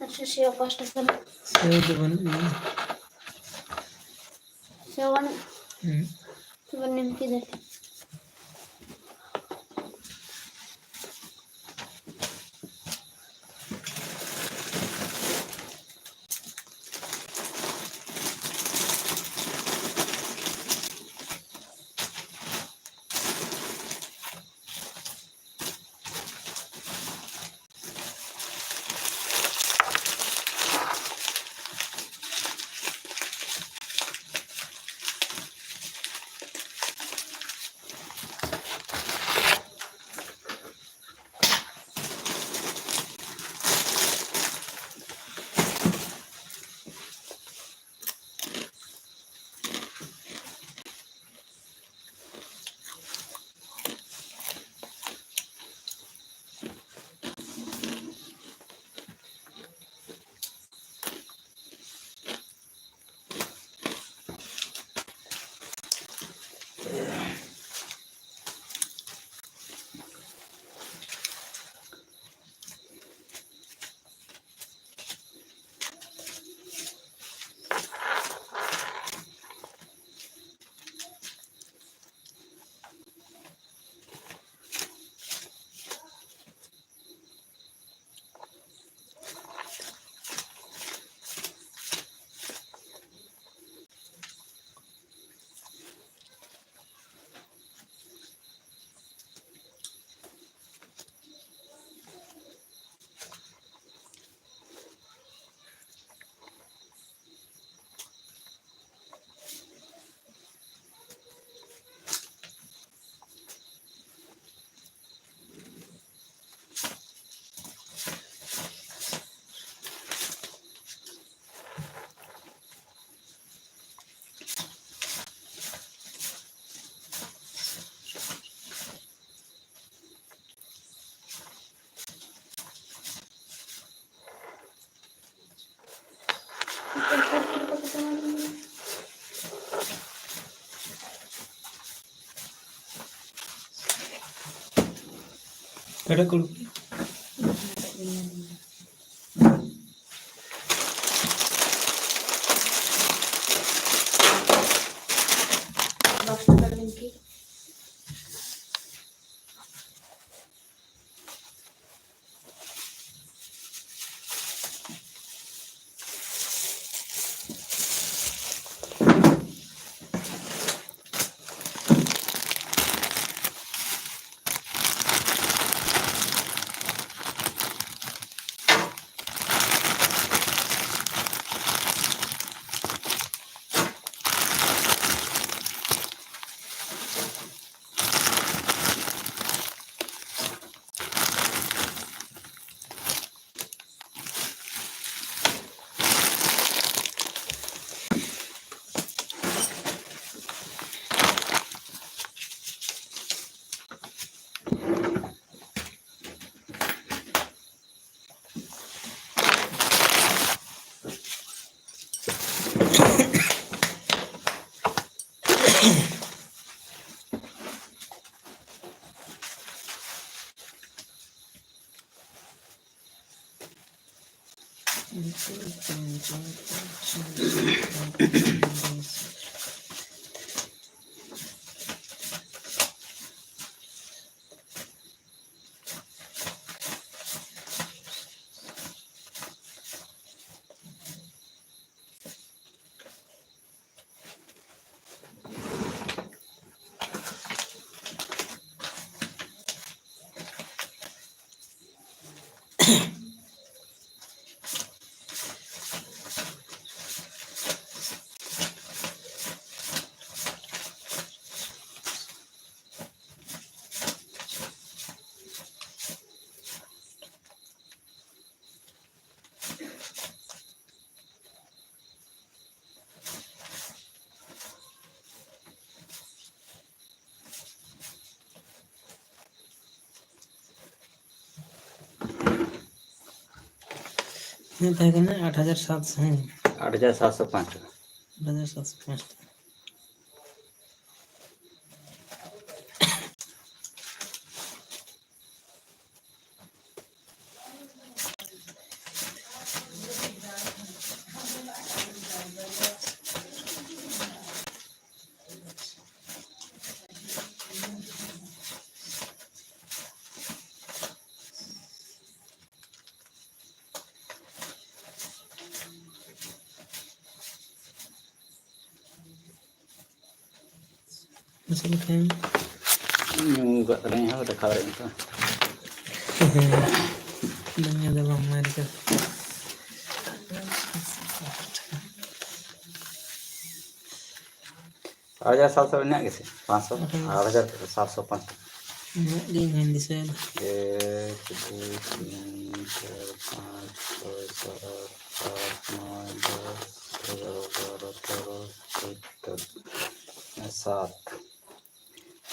अच्छा शेव पास्ता कर सेव तो बन गई। शेव बनने की देते कड़क पास्ता करने की कितना 8,700 है 8,705 8,705 Masuk kan? Enggak ternyata udah kabarin itu. Dengan ada bang Amerika. Aja 700 nya gitu. 500. Aja 750. Enggak di Hindi saya. 1 2 3 4 5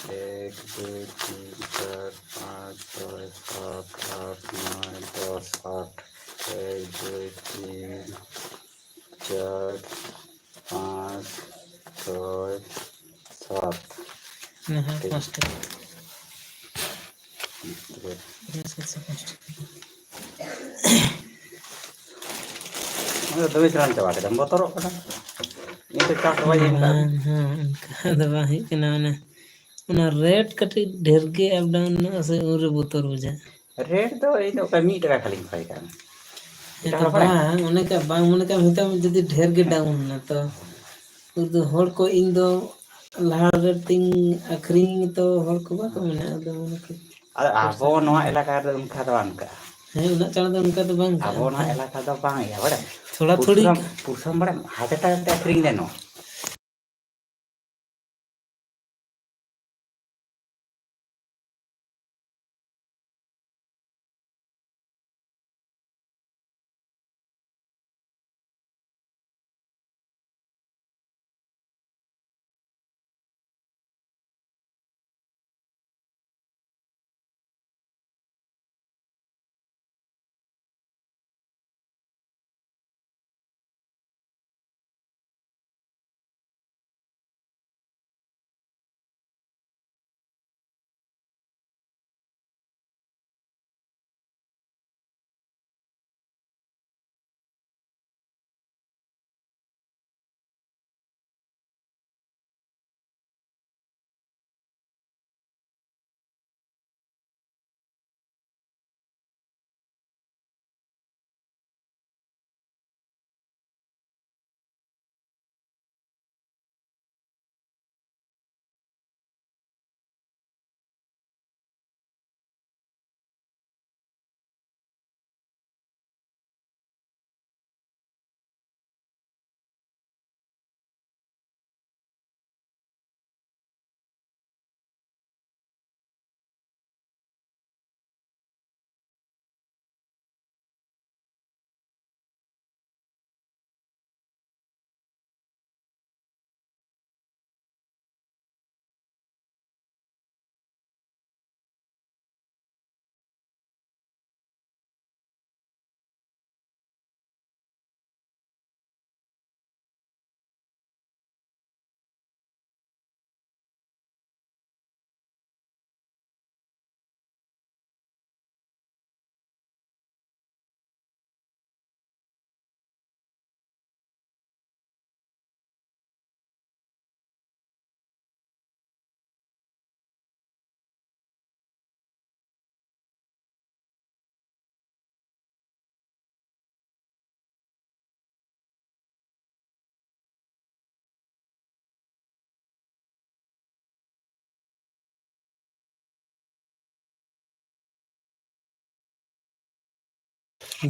6 7 8 1 2 3 4 5 6 7 8 9 10 Nah, pasti. Gitu. Ya, saya pasti. Demi jalan coba kita motor kan. Ini cak wajib kan. Ada bahi kena mana red kati ढेर के up down ऐसे और बोतर हो जाए Red tuh itu kami itu kali kali kan. ये तो बांग उन्हें का भीतर में यदि ढेर के डाउन ना तो उधर हर को इन दो लाड़ रेटिंग अखरींग तो हर को बात में ना तो उन्हें के Abo noa elaka ada उनका तो बंद का. है उन्हें चला तो उनका तो बांग Abo noa elaka तो bang ya बड़ा. थोड़ा थोड़ी Pursam बड़ा हाथे टाइम kering deh no.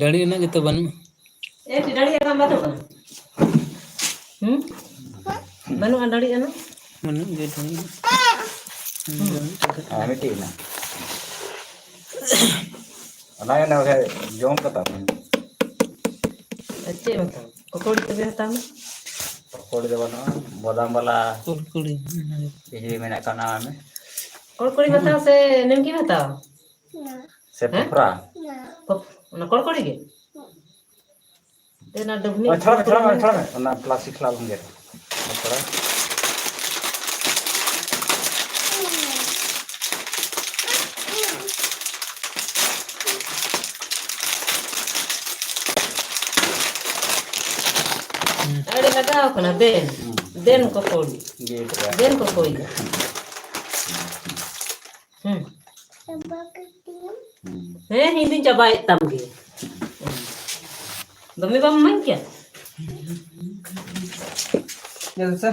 गाड़ी ना gitu ban एक डड़ी का बात होगा बनु डड़ी है ना mana gitu Miti na. Anaknya na kayak jom kata. अच्छे मतलब पकौड़ी तो बेहतर में Pokoknya di mana bodang bala kurkuri ini menak kana ame. कोड़कोड़ी बताओ से निमकी बताओ Sepura. ना कोड़कोड़ी के देना डबनी Coba. Na plastik lah mungkin. Coba. अरे लगाओ कना देन कोकोड़ी Gitu ya. देन कोकोड़ी हिंदी चबाई तमगे दमी बम मन क्या ya sah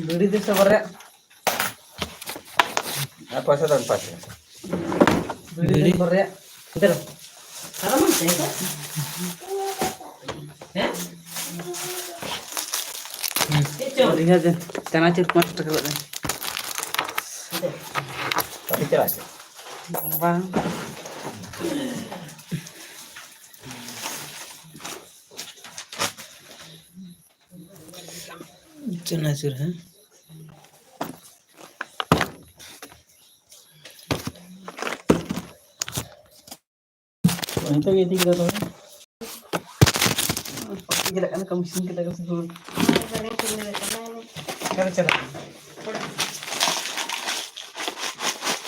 Beri desa bare. पैसा तो पास Beri bare. इधर सारा मन से हैं ये चल Lihat deh. Tanah cir 5 टका दे. अभी चला Bang. चना चूर है. itu gitu kita tuh Gila kan kamu sini kita kasih dulu. Kalian sini karena ini Cara cara.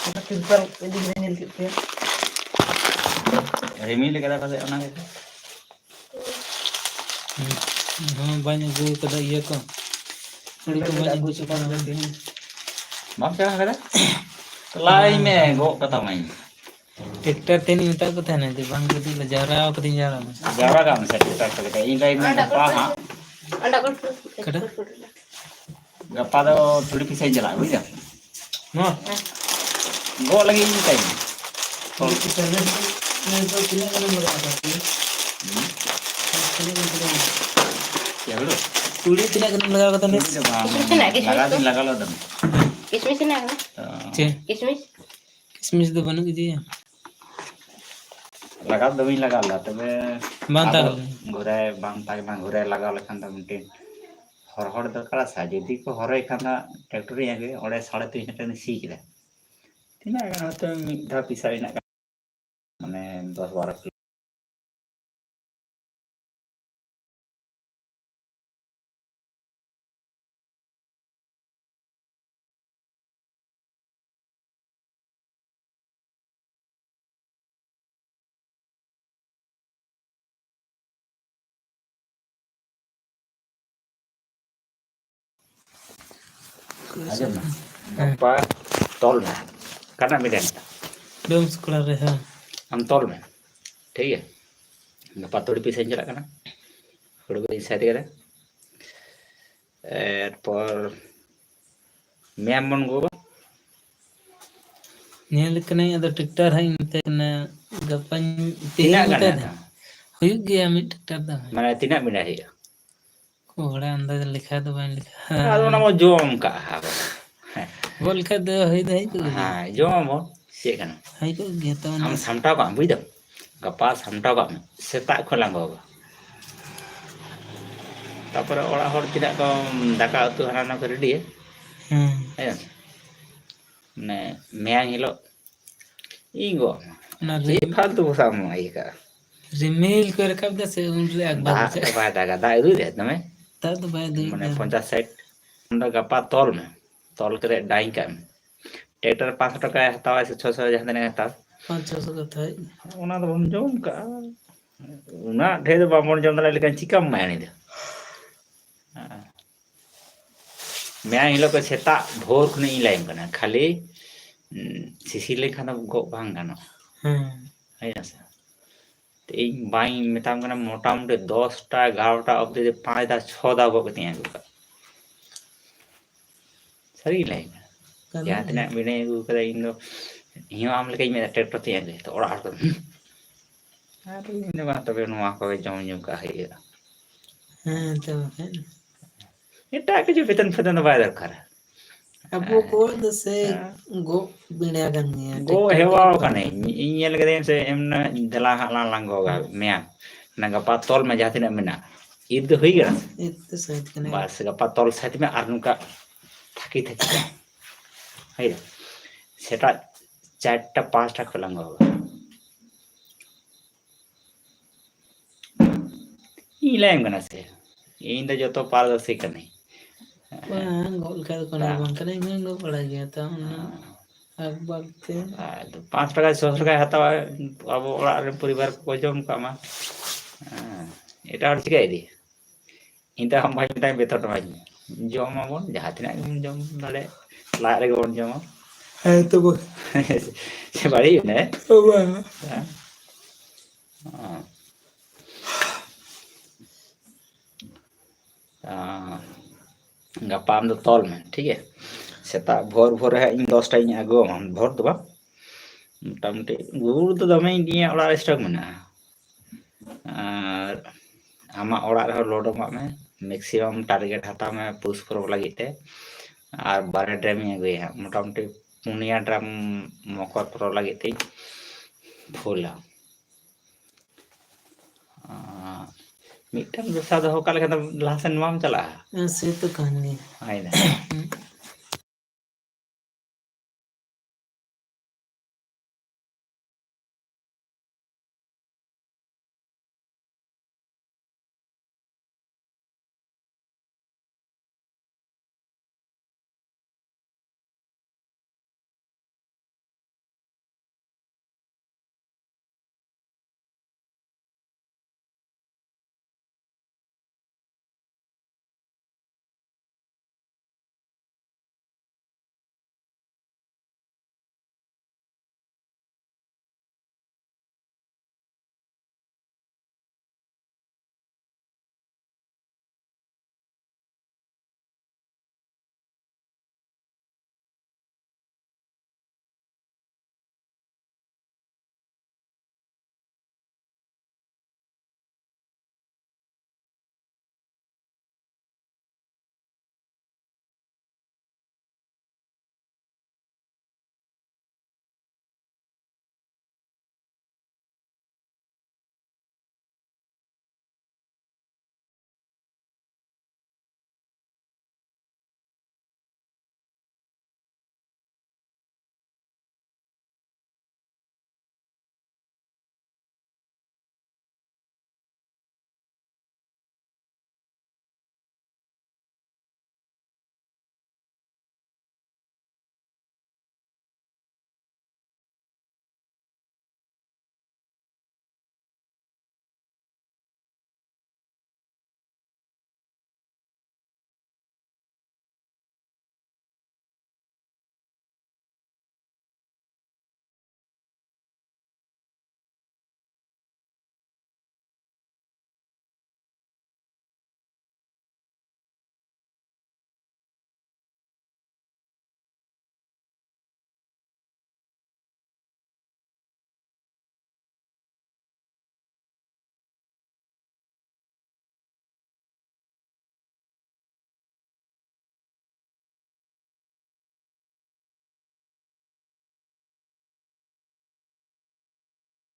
Kita timpal ini nyel gitu ya. Remi le kada kasih orang itu banyak gue kada iya kok. Mereka banyak gue coba nanti. maaf ya kada lain me go kata main tractor तेनी उठा को था ना दे बांग के दिल जरा को दिन जरा jawab kamu saya kita kita ini में गप्पा हाँ ada kan Kada? गप्पा तो थोड़ी पीछे चला बुझ जा हां गो लगी ini टाइम तो कितना ने तो कितना का नंबर आता है ya lu चूड़ी कितना का नंबर लगा था ने lगा दिन लगा लो दम kismis ini apa चे kismis किसमिस तो बन गई है लगा दम ही लगा ला तबे बांता घुरे बांग ताक ना घुरे लगा लेखान त मिटे हर दरकार सा जदि को हरे खाना ट्रैक्टर यागे ओडे 3.5 टन सी किदा तिना गाना तो मिधा पिसा इना माने 10-12 किलो aja ना गप्पा तोल में करना मिले डोम स्कूल रे है हम तोल में ठीक है गप्पा थोड़ी पीछे चला करना थोड़ी को साइड करे एरपर मैं मन गो नेल कने अदो ट्रैक्टर है मते ना गपन तीना तेना गाना मते हुई गया मी ट्रैक्टर दा माने तीना मिला है कोड़ा अंदाज लिखा तो बन लिखा आदो ना मो जोम का बोल का दे होई दे को हाँ जोम हो से कना हाई को गया तो हम समटा का बुझ दम गप्पा समटा का सेता को लांगो तापर ओड़ा हर तिना को दाका उतु हाना ना कर रेडी है ने मैं हिलो इंगो ना ये फालतू साम आई का रिमेल को रखब दे से उन रे अकबर दा बा दागा दा इदु दे तमे ता तो भाई दे माने 50 साइड हम गप्पा तोल में तोल करे डाई का ट्रैक्टर 500 टका हतावा से 600 जहां ने हता 500 का था ओना तो हम जोम का उना ढेर बामन जोम दला लेकिन चिकम मानी दे मैं हिलो को सेता भोर खने इ लाइन कना खाली सीसी लेखा ना गो भांग गानो है ना सर तो इन बाई मेताम कना मोटा मोटे 10 टा 11 टा अब दे 5 दा 6 दा गो कतिया गो सरी लाइन या तना बिने गु कदा इन दो हियो आम लेके में ट्रैक्टर ते आगे तो ओड़ा को अरे इन बा तबे नुआ को जम जम का है हां तो है एटा के जो वेतन फतन बाय दरकार अब को दसे गो बिना गन्ने गो हेवा कने इnyel के से एमना दला हाला लांगोगा मैं ना गपा तोल में जाते ना मेना इद होई गरा इतने सहित कने बस गपा तोल साथ में आरनुका थाकी थाकी है सेटा 4टा 5टा खोलांगोगा इ लाइन कना से इन द जो तो पारदर्शी कने वहां गोल का कोना बंद करे में नो पड़ा गया था अब बात 5 टका 6 टका हतावा अब ओड़ा रे परिवार को जम कामा एटा हर चिका इदी इंता हम भाई टाइम बेतर टमाई जम आबन जहां तिना जम दाले ला रे गोन जम है तो वो से बड़ी ने गापा आम दो तौल में ठीक है सेता भोर भोर है इन 10 टाइम आगो भोर दो मोटामुटी गुड़ तो दमे इडिया ओड़ा स्टॉक में और आमा ओड़ा रहे लोड में मैक्सिमम टारगेट हता में पुश पर लगे ते और 12 ड्राम अगुए मोटामुटी 4 ड्राम मकर पर लगे ते फुला मिटन व्यवसाय दो का लेकिन लासन माम चला से तो कहानी है ना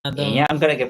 अदो यहाँ अंकर के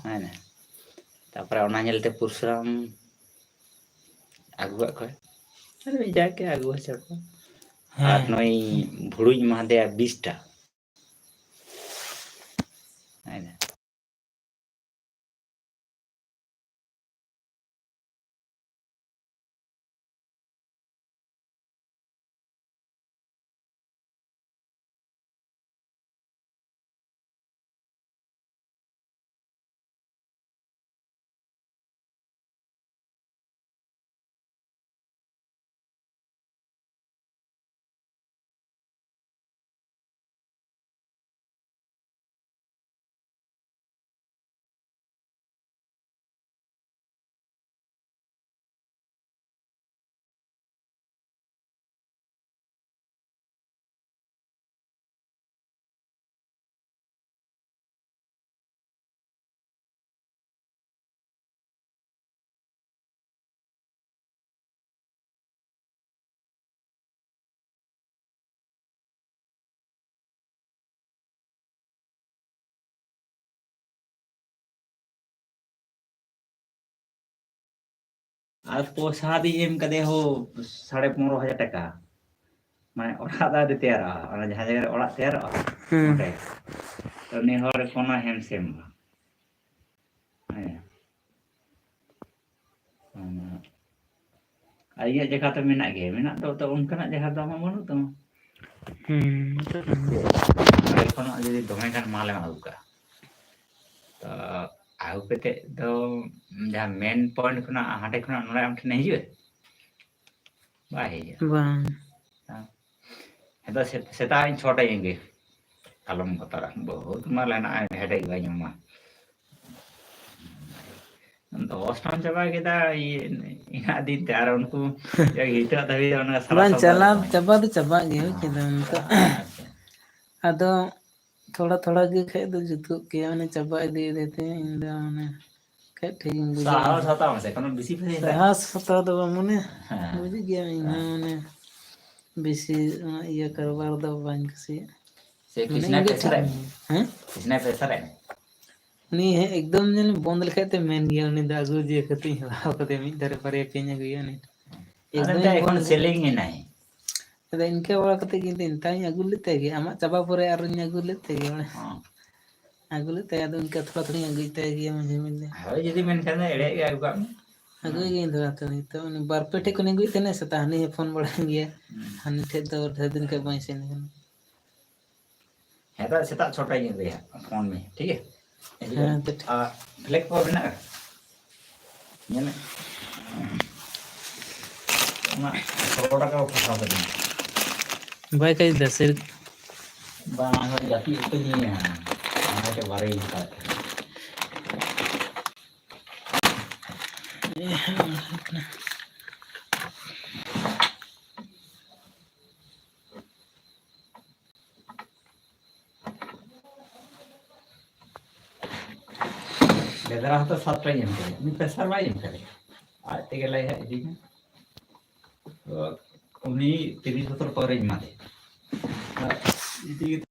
है ना तापर ओना नेलते पुरसराम आगुआ को अरे जाके आगुआ चढ़ो और नई भुड़ुई महादे 20टा है ना আর প্রসাদ এম কাদে হো 15,500 টাকা মানে ওরা দাঁড়িয়ে তেয়ারা ওরা যাহা জায়গায় ওরা তেয়ারা ওটা তো নি হরে কোনো হেমসেম হ্যাঁ আর ইয়ে জায়গা তো মেনাক গে মেনাক তো অনকানাক জায়গা তো আমার বানুক তো কোনো যদি দমে গান মালেম আগুকা তো आगु कते दो जहाँ मेन पॉइंट खुना हाटे खुना नोड़े आम ठने हिजुए बा हिजुए bang हेता सेता इन छोटा येंगे कलम कतरा बहुत मार लेना हेडे गई मा 10 टाइम चबा केदा ये इना दिन त्यार उनको या हिटा तभी उनका bang सारा चला चबा गयो किदन तो आदो थोड़ा थोड़ा के खाए तो जुतु के माने चबा दे देते इंदा माने खाए ठीक बुझा साहस होता है से कोनो बिसी फसे साहस होता तो माने हाँ बुझ गया इन माने बेसी ये करवार दो बन से से किसने पैसा रे हैं किसने पैसा रे नहीं है एकदम जन बंद लखाते मेन गया उनी दागु जे कति हाव कते मी धरे परे पेnya गया नहीं एकदम এখন সেলিং ই নাই ada इनके वाला कते गिनते इंताई अगु लेते गे आमा चाबा परे आरुन अगु लेते गे माने अगु लेते आदो इनके थोड़ा थोड़ी अगु लेते गे मुझे मिलने હવે যদি મેન ખાને એડે કે આગુ अगु गे थोड़ा थोड़ी तो उनी बार पेटे को निगु इतने सता हने फोन बड़ा गया हने थे तो ढेर दिन के पैसे नहीं हेता सेता छोटा ही ले फोन में ठीक है हां तो फ्लेक पर बना ये ना ना थोड़ा का फसा कर भाई कई दसर bang hari jati itu ni ana ke bare ta Ledra hata 7 টা এম করে আমি প্রেসার বাই এম করে আর থেকে লাই है এদিকে তো উনি 30 বছর পরে মারে এদিকে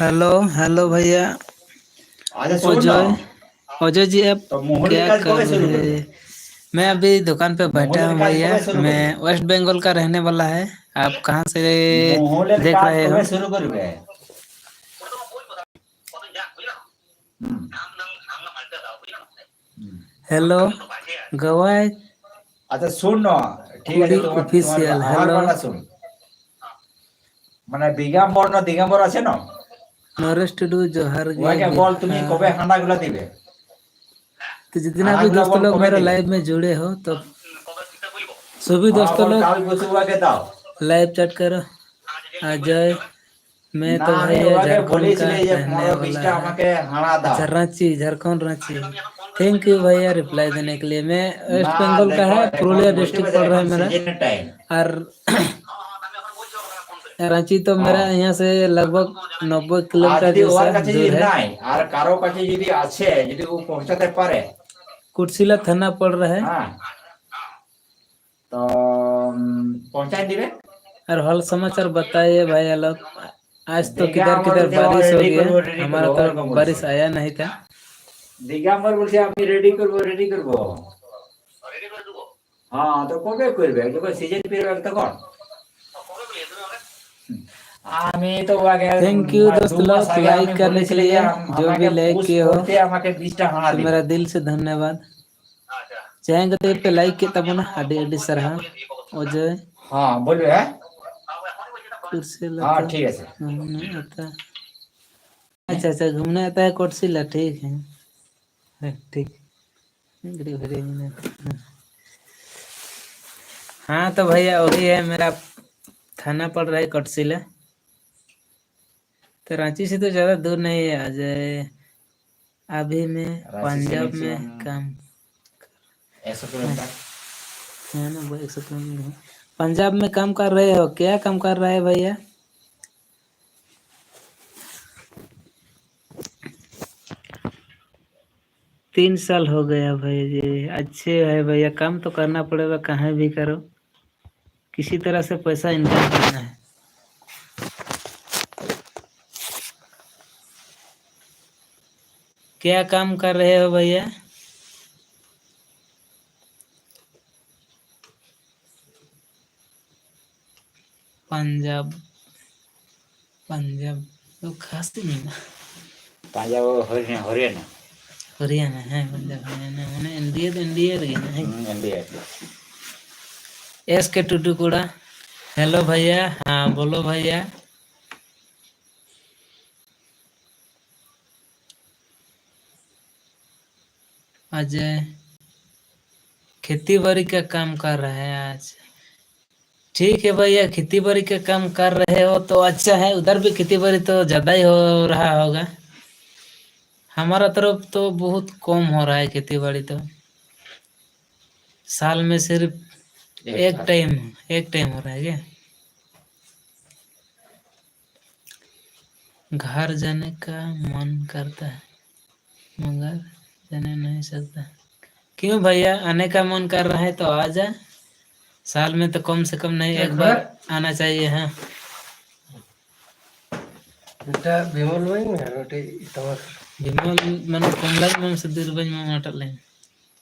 हेलो हेलो भैया আচ্ছা শোন না अजय जी आप तो मोहल्ले क्या का कर कब शुरू रहे करें हैं? मैं अभी दुकान पे बैठा हूँ मोहल्ले का भैया कब शुरू मैं करें? वेस्ट बंगाल का रहने वाला है आप कहाँ से मोहल्ले देख का रहे हो? कब शुरू करोगे हेलो गवाई আচ্ছা শোন না ঠিক আছে তোমার Official, আমার hello. কথা শোন মানে দিগম্বর আছে না नरेश टुडू जोहर ওকে বল তুমি কবে হান্ডা গুলা দিবে तो जितना भी दोस्त लोग मेरे लाइव में जुड़े हो तो सभी दोस्तों लोग काल कुसुवा के दाओ लाइव चैट करो। अजय मैं तो ना भाई नहीं वाके झारखंड बोलिस का ले ये रहने 15 वाला 20 टा है। আমাকে হানা দাও। अच्छा रांची, झारखंड रांची। थैंक यू भैया रिप्लाई देने के लिए। मैं না वेस्ट बंगाल का দেখো है, এখন पुरुलिया বুঝতে डिस्ट्रिक्ट পারছো पड़ रहा এখন है मेरा। সিজনের টাইম। और रांची तो मेरा হ্যাঁ यहाँ से लगभग 90 আর किलोमीटर যদি ওর जैसा কাছে যদি दूर है। নাই আর কারো কাছে যদি আছে যদি ও পৌঁছাতে পারে कुर्सिला थाना पड़ रहा है। হ্যাঁ তো পৌঁছায় দিবে। और हाल समाचार बताइए भाई लोग। आज तो দিঘা किधर আমার किधर বলছে बारिश हो गया, রেডি हमारा করবো तरफ এরকম বলছে। बारिश आया नहीं था। দিঘা আমার বলছে আমি রেডি করব। হ্যাঁ তো কবে করবে যখন সিজন পেরোবে তখন। আমি তো আগে थैंक यू दोस्त 2 মাস लोग আগে लाइक আমি करने के বলেছিলে যে लिए, जो আমাকে भी लाइक পুশ किए हो করতে আমাকে 20 টা হানা तो দিবে। मेरा दिल से धन्यवाद। चाहेंगे तो पे लाइक के तब ना आडे आडे सरहा अजय হ্যাঁ বলবে হ্যাঁ कुर्सिला হ্যাঁ तो ঠিক আছে। घूमने आता। अच्छा अच्छा, घूमने आता है कुर्सिला, ठीक है। ठीक। हाँ तो भैया वही है, मेरा थाना पड़ रहा है कटसिला। तो रांची से तो ज्यादा दूर नहीं है। अजय अभी मैं रांची से पंजाब में मैक्सिमम काम 100 किलोमीटर। है ना भाई, 100 किलोमीटर। पंजाब में काम कर रहे हो? क्या काम कर रहा है भैया? तीन साल हो गया भाई जी। अच्छे है भैया, काम तो करना पड़ेगा, कहीं भी करो, किसी तरह से पैसा इनकम करना है। क्या काम कर रहे हो भैया? पंजाब पंजाब तो खास नहीं ना, পাঞ্জাব হরিয়ানা हरियाणा है। पंजाब हरियाणा मैंने इंडिया तो इंडिया रही ना है। इंडिया। एस के टूटू कूड़ा। हेलो भैया, हाँ बोलो भैया। अजय खेती बाड़ी का काम कर रहा है आज। ठीक है भैया, खेती बाड़ी का काम कर रहे हो तो अच्छा है। उधर भी खेती बाड़ी तो ज्यादा ही हो रहा होगा। हमारा तरफ तो बहुत कम हो रहा है खेती बाड़ी। तो साल में सिर्फ एक टाइम हो रहा है क्या? घर जाने का मन करता है मगर जाने नहीं सकता। क्यों भैया, आने का मन कर रहा है तो आ जा। साल में तो कम से कम नहीं एक बार आना चाहिए। हाँ बेटा विमल भाई में रोटी तमक विमल मन कमला मन से दुर्बज में मटल है।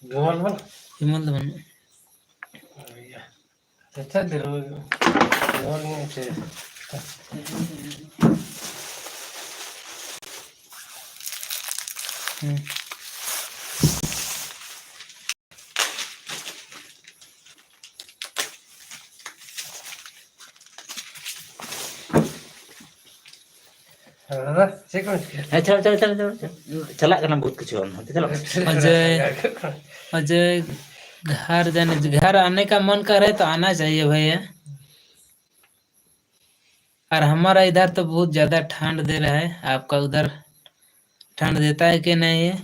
विमल बन विमल मन अच्छा दिल विमल में से दादा चेक कर चलो चलो चलो चलो चला करना बहुत कुछ और चलो। अजय घर आने का मन कर रहा है तो आना चाहिए भैया। और हमारा इधर तो बहुत ज्यादा ठंड दे रहा है। आपका उधर ठंड देता है कि नहीं है?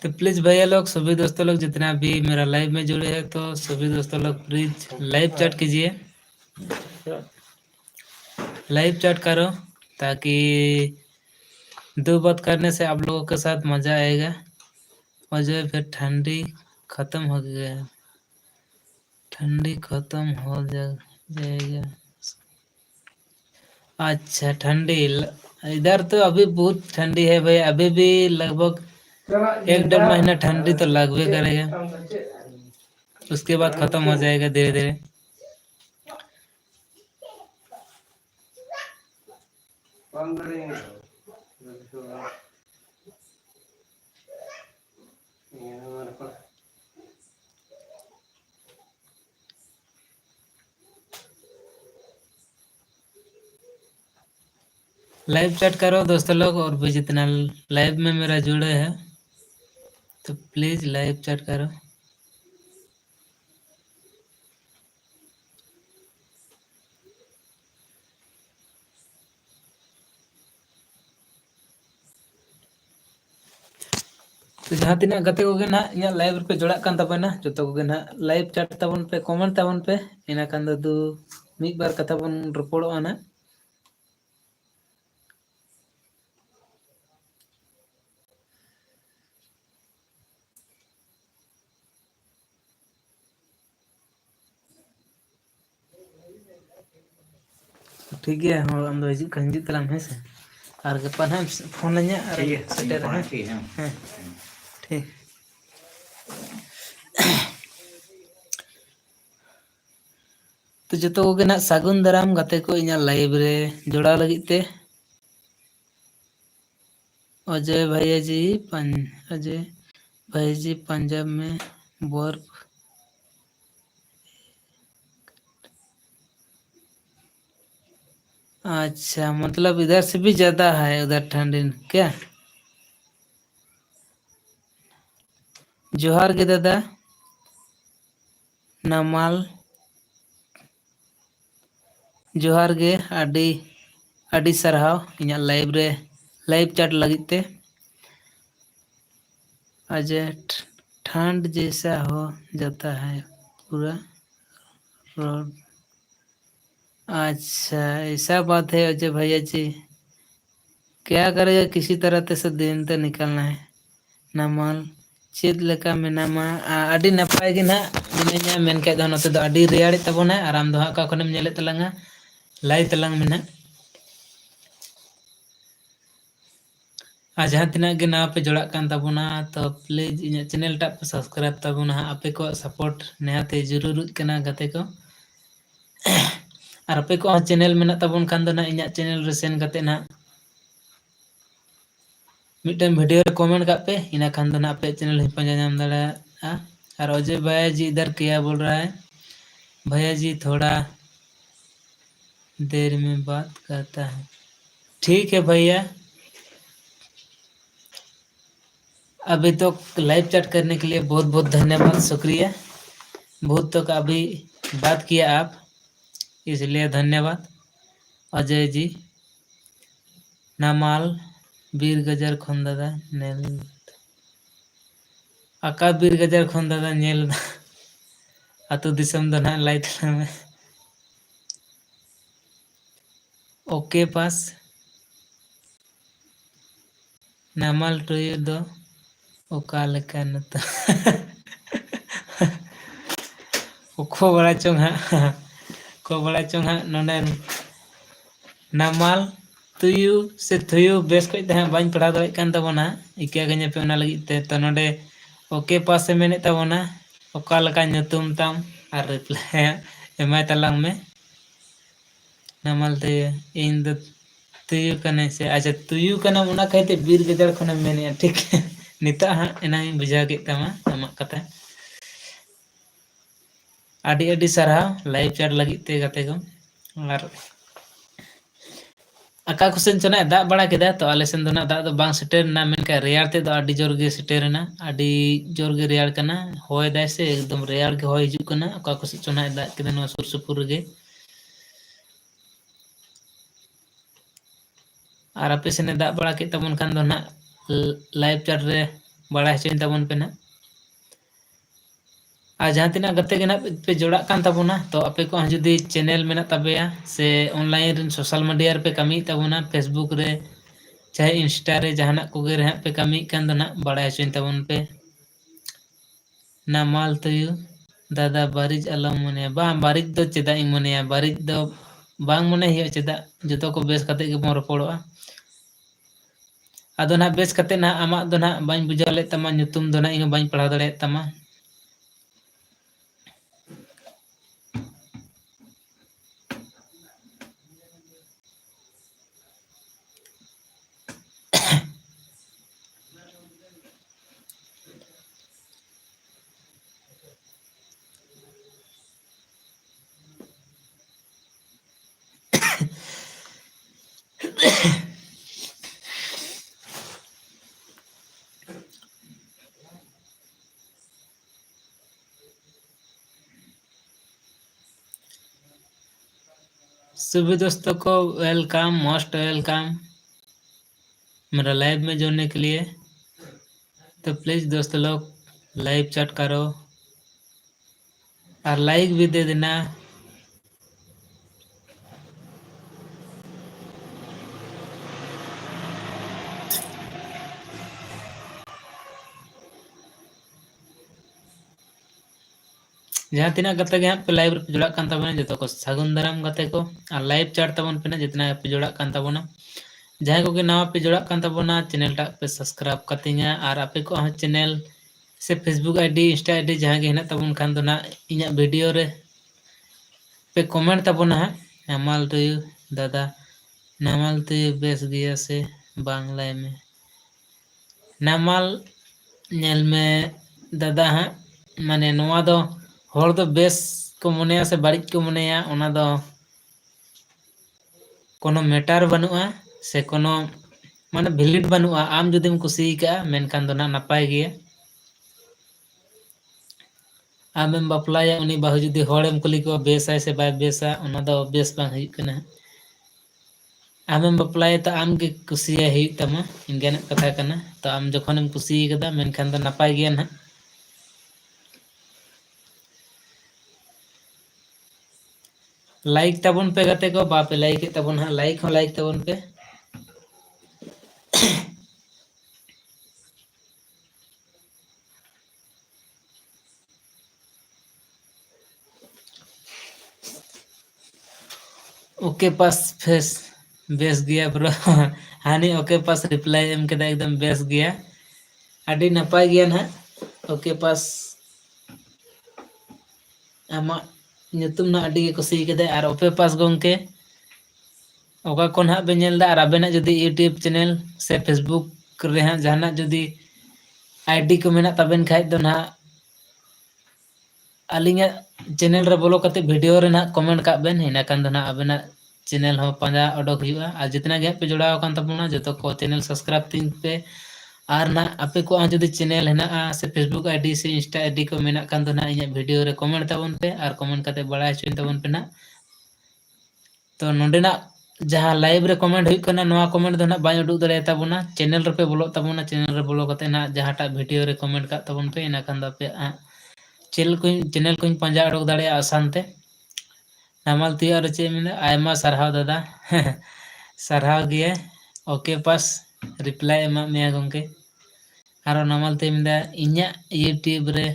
तो प्लीज भैया लोग, सभी दोस्तों लोग जितना भी मेरा लाइव में जुड़े हैं, तो सभी दोस्तों लोग प्लीज लाइव चैट कीजिए, लाइव चैट करो, ताकि दो बात करने से आप लोगों के साथ मजा आएगा। और जो है फिर ठंडी खत्म हो गया, ठंडी खत्म हो जाएगा। अच्छा ठंडी इधर तो अभी बहुत ठंडी है भाई। अभी भी लगभग 1-1.5 महीना ठंडी तो लगभग करेगा, उसके बाद खत्म हो जाएगा धीरे धीरे। लाइव चैट करो दोस्तों लोग, और भी जितना लाइव में मेरा जुड़े है तो प्लीज लाइव चैट करो। तो जहाँ तीना गते को ना इन लाइव पे जोड़ा कान तबना जो को ना लाइव चैट तबन पे कमेंट तबन पे इना कान दो मिद बार कथा बन रपोड़ो ना। ठीक है हम आम दो हिजुग हिजुग तलाम है से और गपा ना फोन अኛ और सेटर है। ठीक तो जो को ना सागुन दाराम गते को इन लाइव रे जोड़ा लगी ते अजय भैया जी अजय भाई जी पंजाब में बर्फ। अच्छा मतलब इधर से भी ज्यादा है उधर ठंडी क्या। जोहार के दादा नमाल जोहार के आडी सरहाव इन लाइव रे लाइव चैट लगी ते। अजय ठंड जैसा हो जाता है पूरा रोड। अच्छा ऐसा बात है अजय भैया जी, क्या करेगा किसी तरह से दिन तो निकलना है। नमाल चेद लेका मेनामा आडी नपाय गे ना दिनेኛ मेन के दो नते दो आडी रेयाड़ी तबोना आराम दो का खनेम नेले तलंगा लाई तलंग मेना। आज जहाँ तीना गे ना पे जोड़ा कान तबोना तो प्लीज इन चैनल टा पे सब्सक्राइब तबोना आपे को सपोर्ट नेहाते जरूर कना गते को। और आपे को चैनल मेना तबोन खान दो ना इन चैनल रे सेन गते ना मिटन वीडियो रे कमेंट का पे इना खान दो ना पे चैनल ही पंजा नाम दड़ा। और अजय भैया जी इधर क्या बोल रहा है, भैया जी थोड़ा देर में बात करता है। ठीक है भैया अभी तो लाइव चैट करने के लिए बहुत बहुत धन्यवाद शुक्रिया। बहुत तो अभी बात किया आप इसलिए धन्यवाद। अजय जी नमाल बीर गजर खन दादा नेल आका बीर गजर खन दादा नेल आतु दिसम दो ना लाइट में ओके पास नमाल टुयु दो ओका लेका नता को बड़ा चोंग हाँ नोने नमाल तुयु से थुयु बेस को बाñ पढ़ा दाड़े कान तबोना इका गने पे ओना लगी ते तो नोडे ओके पास से मेने तबोना ओका लेका nyutum ताम और रिप्लाई एमाय तलांग में नमाल ते इन दो तुयु कने से। अच्छा तुयु कना ओना कहते बीर गजर खने मेने ठीक है निता हाँ एना बुझा के तमा आमाक कथा आडी आडी साराव लाइव चैट लगी ते गते को। और अका कुसेन चना दा बड़ा केदा तो आले सेन दोना दा दो बांग सेटर ना मेनका रेयार ते दो आडी जोर गे सेटर ना आडी जोर गे रेयार कना होय दाय से एकदम रेयार गे होय हिजु कना अका कुसे चना दा केदा नो सुर सुपुर गे। और आपे सेने दा बड़ा के तबन खान दो ना लाइव चैट रे बड़ा हचेन तबन पे ना। आज जहाँ तीना गते के ना पे जोड़ा कान तबोना तो आपे को जुदी चैनल मेना तबेया से ऑनलाइन सोशल मीडिया पे कमी तबोना फेसबुक रे चाहे इंस्टा रे जहाना कोगे रे पे कमी कान दो ना बड़ा हचेन तबन पे। नमाल तुयु दादा बारिज अलम मने बा बारिज दो चेदा इन मने बारिज दो बांग मने हियो चेदा जतो को बेस कते के बो रपोड़ोआ। आदो ना बेस कते ना आमा दो ना बाñ बुझाव ले तमा nyutum दो ना इन बाñ पढ़ा दड़े तमा। सभी दोस्तों को वेलकम, मोस्ट वेलकम मेरा लाइव में जुड़ने के लिए। तो प्लीज दोस्तों लोग लाइव चैट करो और लाइक भी दे देना। जहाँ तीना गते के पे लाइव पे जोड़ा कान ताबोना जतो को सागुन दाराम गते को और लाइव चैट ताबोन पे ना जितना पे जोड़ा कान ताबोना जहाँ को के नवा पे जोड़ा कान ताबोना चैनल टा पे सब्सक्राइब कतिኛ और आपे को चैनल से फेसबुक आईडी इंस्टा आईडी जहाँ के हेना ताबोन खान दो ना इኛ वीडियो रे पे कमेंट ताबोना नामाल तो दादा नामाल तो बेस गया से बांग्ला में नामाल नेल में दादा हाँ माने नवा दो हर दो बेस को मनेया से बारिक को मनेया ओना दो कोनो मैटर बनुआ से कोनो माने वैलिड बनुआ आम जुदिम कुसी का मेनखान दो ना नपाय गया आमेम बापलाया उनी बाहु जुदी हड़ेम कुली को बेस है से बाय बेसा ओना दो बेस बांग हुई कना आमेम बापलाया तो आम के कुसिया हुई तमा इनगेन कथा कना तो आम जखोनेम कुसी कदा मेनखान दो नपाय गया ना लाइक तबन पे गते को बापे लाइक तबन हाँ लाइक हो लाइक तबन पे ओके पास फेस बेस गया ब्रो हानि ओके पास रिप्लाई एम के एकदम बेस गया अडी नपाय गया ना ओके पास आमा nyutum na adi kusi kede ar ope pas gongke oka kon ha benyel da ar abena jodi YouTube channel se Facebook re ha jahana jodi ID ko mena taben khai do na alinya channel re bolo kate video re na comment ka ben hina kan do na abena channel ho panja odok huyuga ar jitna ge pe jodaw kan tabuna joto ko channel subscribe tin pe और ना आपे को जो channel है से Facebook ID से Insta ID को मेना कान तो ना इኛ वीडियो रे कमेंट ताबन पे और कमेंट करते बड़ा चुन ताबन पे ना तो नोंडे ना जहां लाइव रे कमेंट हुई कना नवा कमेंट दो ना बाय उडुक दरे ताबना चैनल रे पे बोलो ताबना चैनल रे बोलो कते ना जहांटा वीडियो रे कमेंट का ताबन पे इना कान दा पे चैनल को पंजा उडुक दरे आसान ते नामाल ती और चे में आयमा सरहाव दादा सरहाव गया ओके पास रिप्लाई एमा में गंके आरो नामाल ते मिंदा इኛ यूट्यूब रे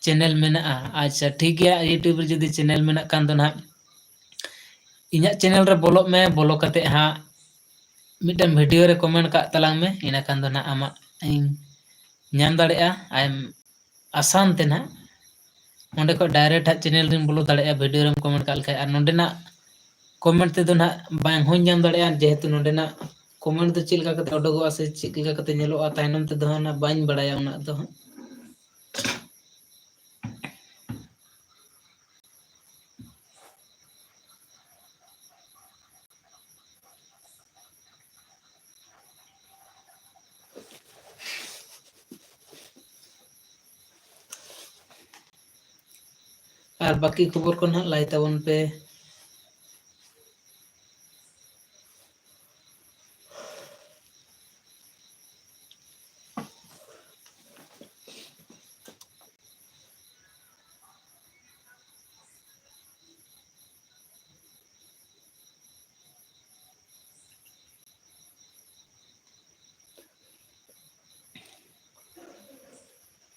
चैनल मेना अच्छा ठीक है यूट्यूब रे जदी चैनल मेना कान दो ना इኛ चैनल रे बोलो में बोलो कते हा मिटन वीडियो रे कमेंट का तलांग में इना कान दो ना आमा नाम दाड़ेया आई एम आसान ते ना ओंडे को डायरेक्ट चैनल रे बोलो दाड़ेया वीडियो रे कमेंट का लखाय आर नोंडे ना कमेंट ते दो ना बांग हों नाम दाड़ेया जेहेतु नोंडे ना कमेंट तो चिलका कते ओडोगो से चिलका कते नेलो आ तायनम ते दो ना बाñ बड़ाया उना दो और बाकी खबर को ना लाई ताबन पे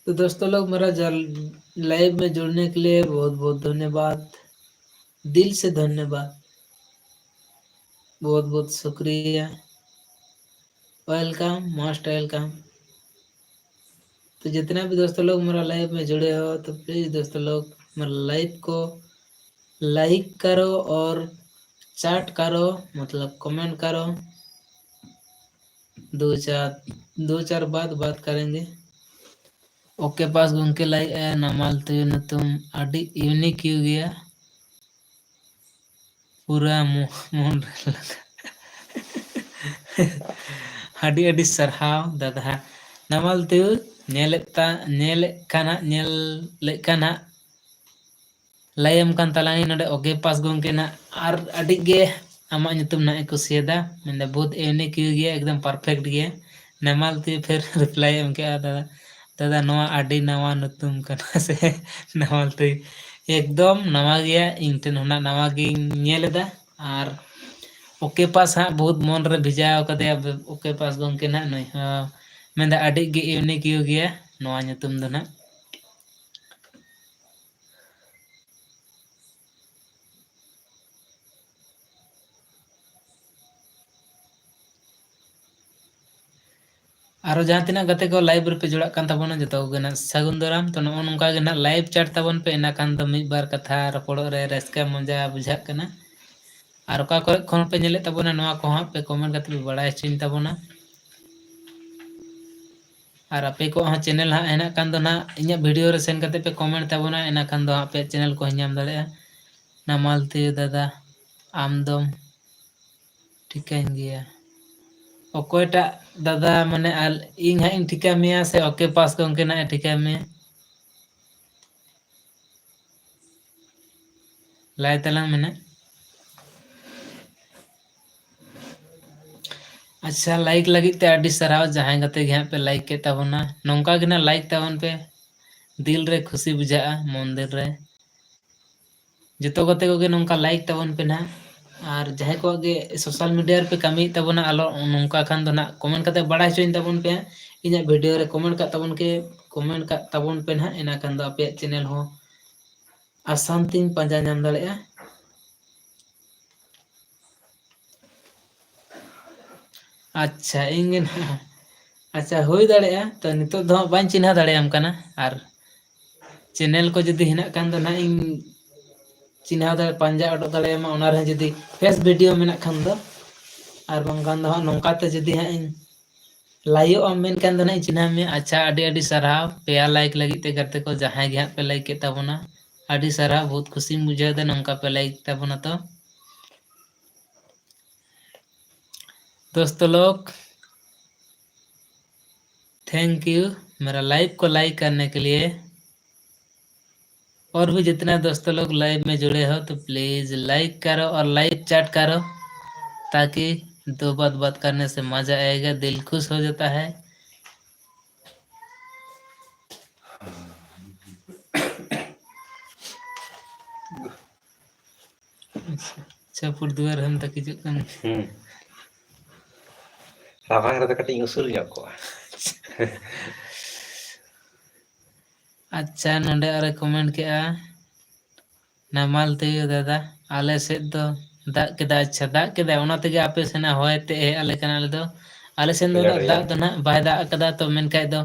तो दोस्तों लोग मेरा लाइव में जुड़ने के लिए बहुत बहुत धन्यवाद, दिल से धन्यवाद, बहुत बहुत शुक्रिया, वेलकम मोस्ट वेलकम। तो जितना भी दोस्तों लोग मेरा लाइव में जुड़े हो तो प्लीज दोस्तों लोग मेरा लाइव को लाइक करो और चैट करो, मतलब कमेंट करो, दो चार बात करेंगे। ओके पास गंके लाइक नामाल तो न तुम अड़ी यूनिक हो गया पूरा मुंह अड़ी अड़ी सरहाव दादा नामाल तो नेल काना layam kan talangi node oge pas gongke na ar adik ge amak nyutum na kusiada mende बहुत unique गया एकदम परफेक्ट गया नमाल ती फिर रिप्लाई एम के दादा दादा नवा आडी नवा नुतुम कना से नमाल ती एकदम नवा गया इंटेन होना नवा गी नेलेदा आर ओके पास हाँ बहुत मन रे भिजाव कदे ओके पास गongke ना नय मेंदा आडी गे यूनिक गया नवा nyutum दो ना आरो जहाँ तिना गते को लाइव पे जुड़ा कान तबोना जतो गना सगुन दराम तो नो नोंका गना लाइव चैट तबन पे इना कान तो मिद बार कथा रपड़ो रे रस्का मजा बुझा कना आर का को खन पे नेले तबोना नवा को हाँ पे कमेंट कते पे बड़ाय चिन तबोना और आपे को हाँ चैनल हाँ हेना कान दो ना इኛ वीडियो रे सेन कते पे कमेंट तबोना इना कान दो आपे चैनल को हኛम दाड़े नमालती दादा आमदम ठिकाइन गया ओकोयटा दादा माने आल इन हाँ इन ठिका मिया से ओके पास गongke ना ठिका मिया लाय तलांग मैंने अच्छा लाइक लगी ते आडी सराव जहां गते घे पे लाइक के तबना नोंका गना लाइक तबन पे दिल रे खुशी बुझा मंदिर रे जतो गते को गे नोंका लाइक तबन पे ना और जहां को गे सोशल मीडिया पे कमी तबना आलो नोंका खान दो ना कमेंट कते बड़ा चोइन तबन पे इना वीडियो रे कमेंट का तबन के कमेंट का तबन पे ना इना खान दो आपे चैनल हो आसान तीन पंजा नाम दाड़ेया अच्छा इंगे अच्छा होई दाड़ेया तो नितो दो बाñ चिन्हा दाड़ेयाम कना और चैनल को जदी हिना कान दो ना इन चिन्हा दाड़े पंजा अडो दाड़ेयामा ओना रे जदी फेस वीडियो मेना खान दो और बंगान दो नोंका ते जदी हा इन लाइव अमेन कान दो ना चिन्हा में अच्छा अडी अडी सराव पेया लाइक लगी ते करते को जहां गे पे लाइक के तबना अडी सराव बहुत खुशी मुझे दे नोंका पे लाइक तबना तो दोस्तों लोग थैंक यू मेरा लाइव को लाइक करने के लिए और भी जितना दोस्तों लोग लाइव में जुड़े हो तो प्लीज लाइक करो और लाइव चैट करो ताकि दो बात करने से मजा आएगा दिल खुश हो जाता है अच्छा पुरदुआर हम तक हिजुग कन राभांग रे कटी उसूल ñok ko अच्छा नोंडे अरे कमेंट के आ नमाल ते दादा आले से दो दाग के अच्छा दाग के ओना तेगे आपे सेना होयते आले कना ले दो आले सेन दो दाग दो ना बाय दाग कदा तो मेन काय दो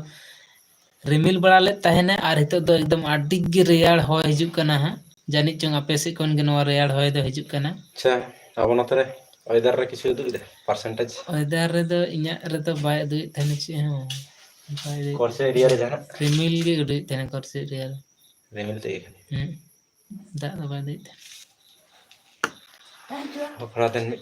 रिमिल बड़ा ले तहने और हितो दो एकदम आडी गे रेयाड़ होय हिजुग कना हा जानि चंग आपे से कोन गे नवा रेयाड़ होय दो हिजुग कना अच्छा अब नते रे वेदर रे किछु उदुग दे परसेंटेज वेदर रे दो इnya रे तो बाय दु तहने छि हो कोर्स एरिया रे जाना रिमिल गे उदु तहने कोर्स एरिया रिमिल ते दाग दो बाय दु अपना दिन मिट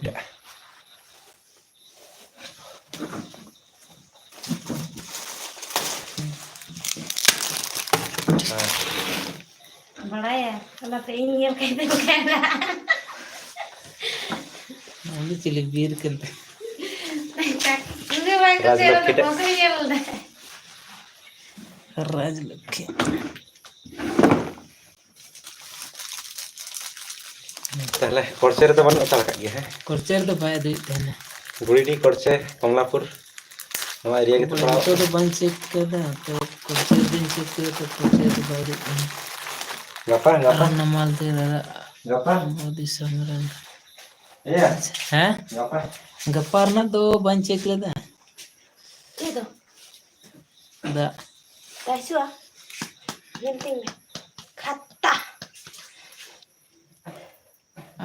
बड़ा है अल्लाह पे इन ये कहते कहना ओली चिली बीर कंते तुझे भाई को तेरा तो कैसे ये बोलता है राज लखे ताले कोर्से रे तो बन उतार का है कोर्चर तो बाय दु तहने गुड़ीडी कोर्से कमलापुर नवा एरिया के थोड़ा तो बन चेक कदा तो कोर्चर दिन चेक करे तो कोर्चर तो बाय दु गपा गपा नमाल ते दादा गपा मोदी समरन ए हैं गपा गपार ना तो बन चेक लेदा ये तो दा कैसे हुआ पेंटिंग में खत्ता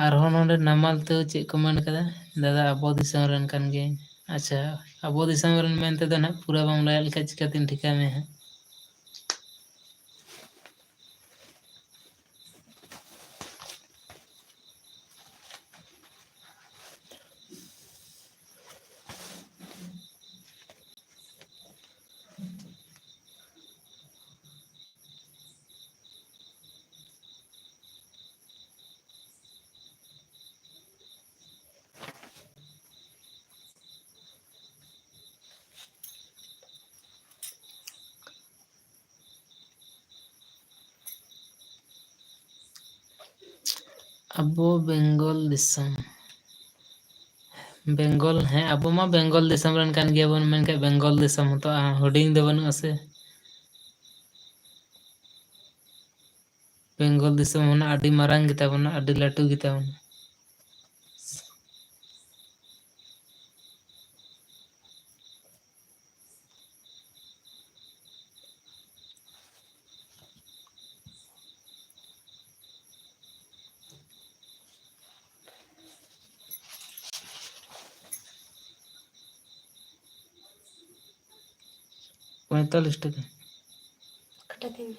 और नोंडे नमाल तो चे कमेंट कदा दादा अबो दिसम रन कन गे अच्छा अबो दिसम रन मेनते दो ना पूरा बम लायल का चिकातिन ठिका में है abo Bengal disam. बेंगल हैं अब मा बेंगल दिसम रन कान गया बन मेन के बेंगल दिसम तो हुडिंग दे बनु असे बेंगल दिसम होना अडी मारांग गिता बना अडी लाटू गिता बना पैंतालीस टका कटा दिन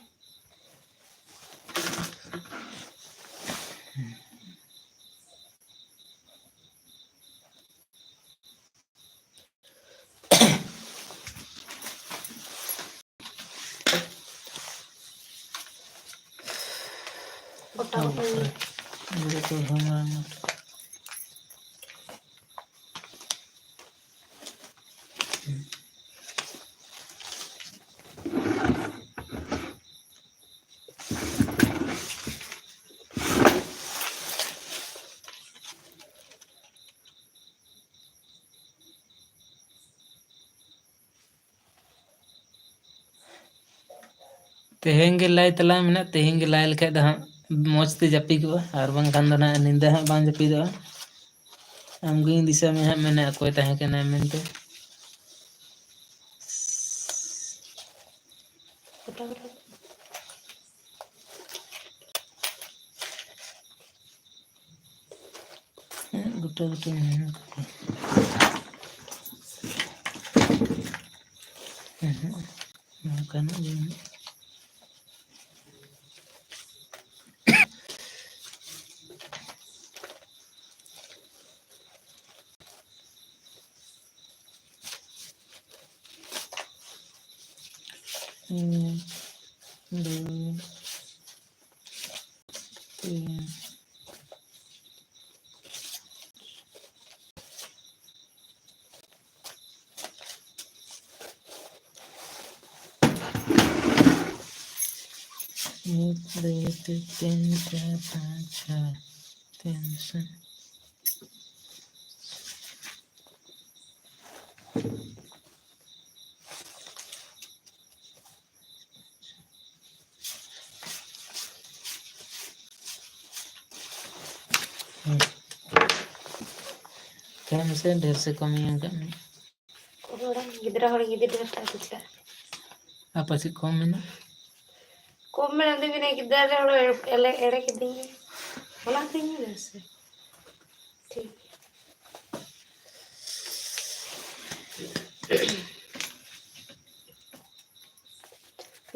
गोटा गोटा मेरे को हमारा तेहेंगे लाई तला में तेहेंगे लाई लेके दा मौज ते जपी को और बंग खान दना निंदा है बांग जपी दो हम गई दिशा में है मैंने कोई तहे के ना मेनते गोटा गोटा गुटा गुटा करना दो तीन एक दो तीन चार पाँच छः तीन से कम से ढेर से कम ही अंक कोड़ा गिदरा हड़ गिदरा ता कुछ आप ऐसे कम में ना को में अंदर भी नहीं गिदरा हड़ एले एड़े के देंगे होला देंगे वैसे ठीक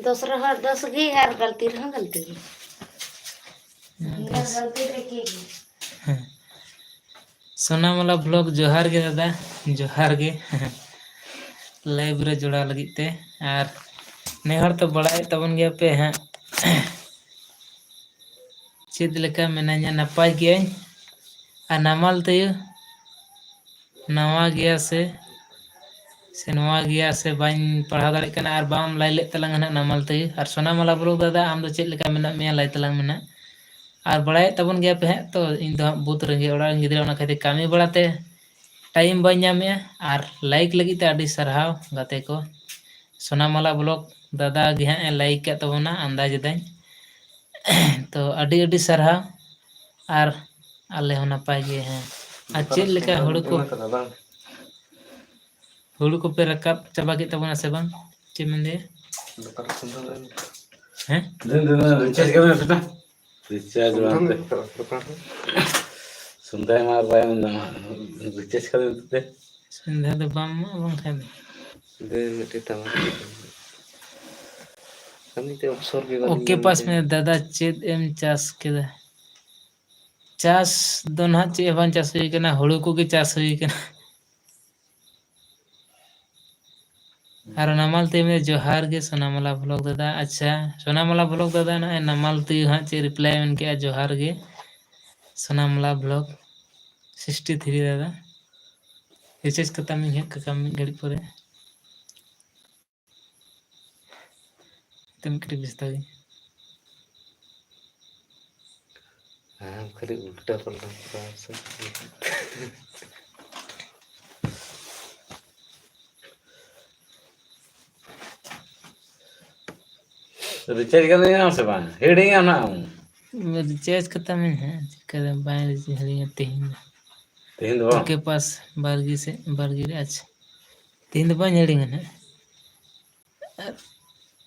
दूसरा हर 10 की यार गलती रहा गलती की गलती देखिएगी सोनामाला ब्लॉग जोहार गे दादा जोहार गे लाइव रे जोड़ा लगी ते और नेहर तो बड़ाई तबन गया पे हैं चेद लेका मेना냐 नपाय गया आ नामाल ते नवा गया से नवा गया से बाइन पढ़ा दाड़े कना और बाम लाई ले तलंग ना नामाल ते और सोनामाला ब्लॉग दादा आम दो चेद लेका मेना मेया लाई तलंग मेना और बड़ाई तबन गया पे हैं तो इन दो बुत रंगे ओड़ा गिदरा ओना खातिर कामी बड़ाते टाइम बाई नामे और लाइक लगी ते अडी सरहाव गाते को सोनामाला ब्लॉग दादा गे हाँ लाइक के तबना अंदाज दाई तो अडी अडी सरहाव और आले हो नपाय गे हैं आ चेद लेका हुड़ू को पे रकाब चाबा के तबना से बांग चे मेंदे हैं रिचार्ज बनते सुनता मार पाए रिचार्ज कर देते संध्या दो बाम बांग खाय दे बेटे तमा कमी ते अवसर के ओके पास में दादा चेद एम चास के चास दो ना चे बान चास हुई कना हुड़ू को के चास हुई कना और नमाल ते में जोहार गे सोनामाला ब्लॉग दादा अच्छा सोनामाला ब्लॉग दादा ना नमाल ते हाँ चे रिप्लाई मन के जोहार गे सोनामाला ब्लॉग 63 दादा रिचार्ज कता में है कम घड़ी परे तुम कटी बिस्ता हाँ खाली उल्टा पलटा पूरा सब रिचार्ज करने यहाँ से बाहर हेडिंग आना हूँ रिचार्ज खत्म है कर बाय तेहन तीन दो ओके पास बारगी से बारगी अच्छा तीन बाय हेडिंग है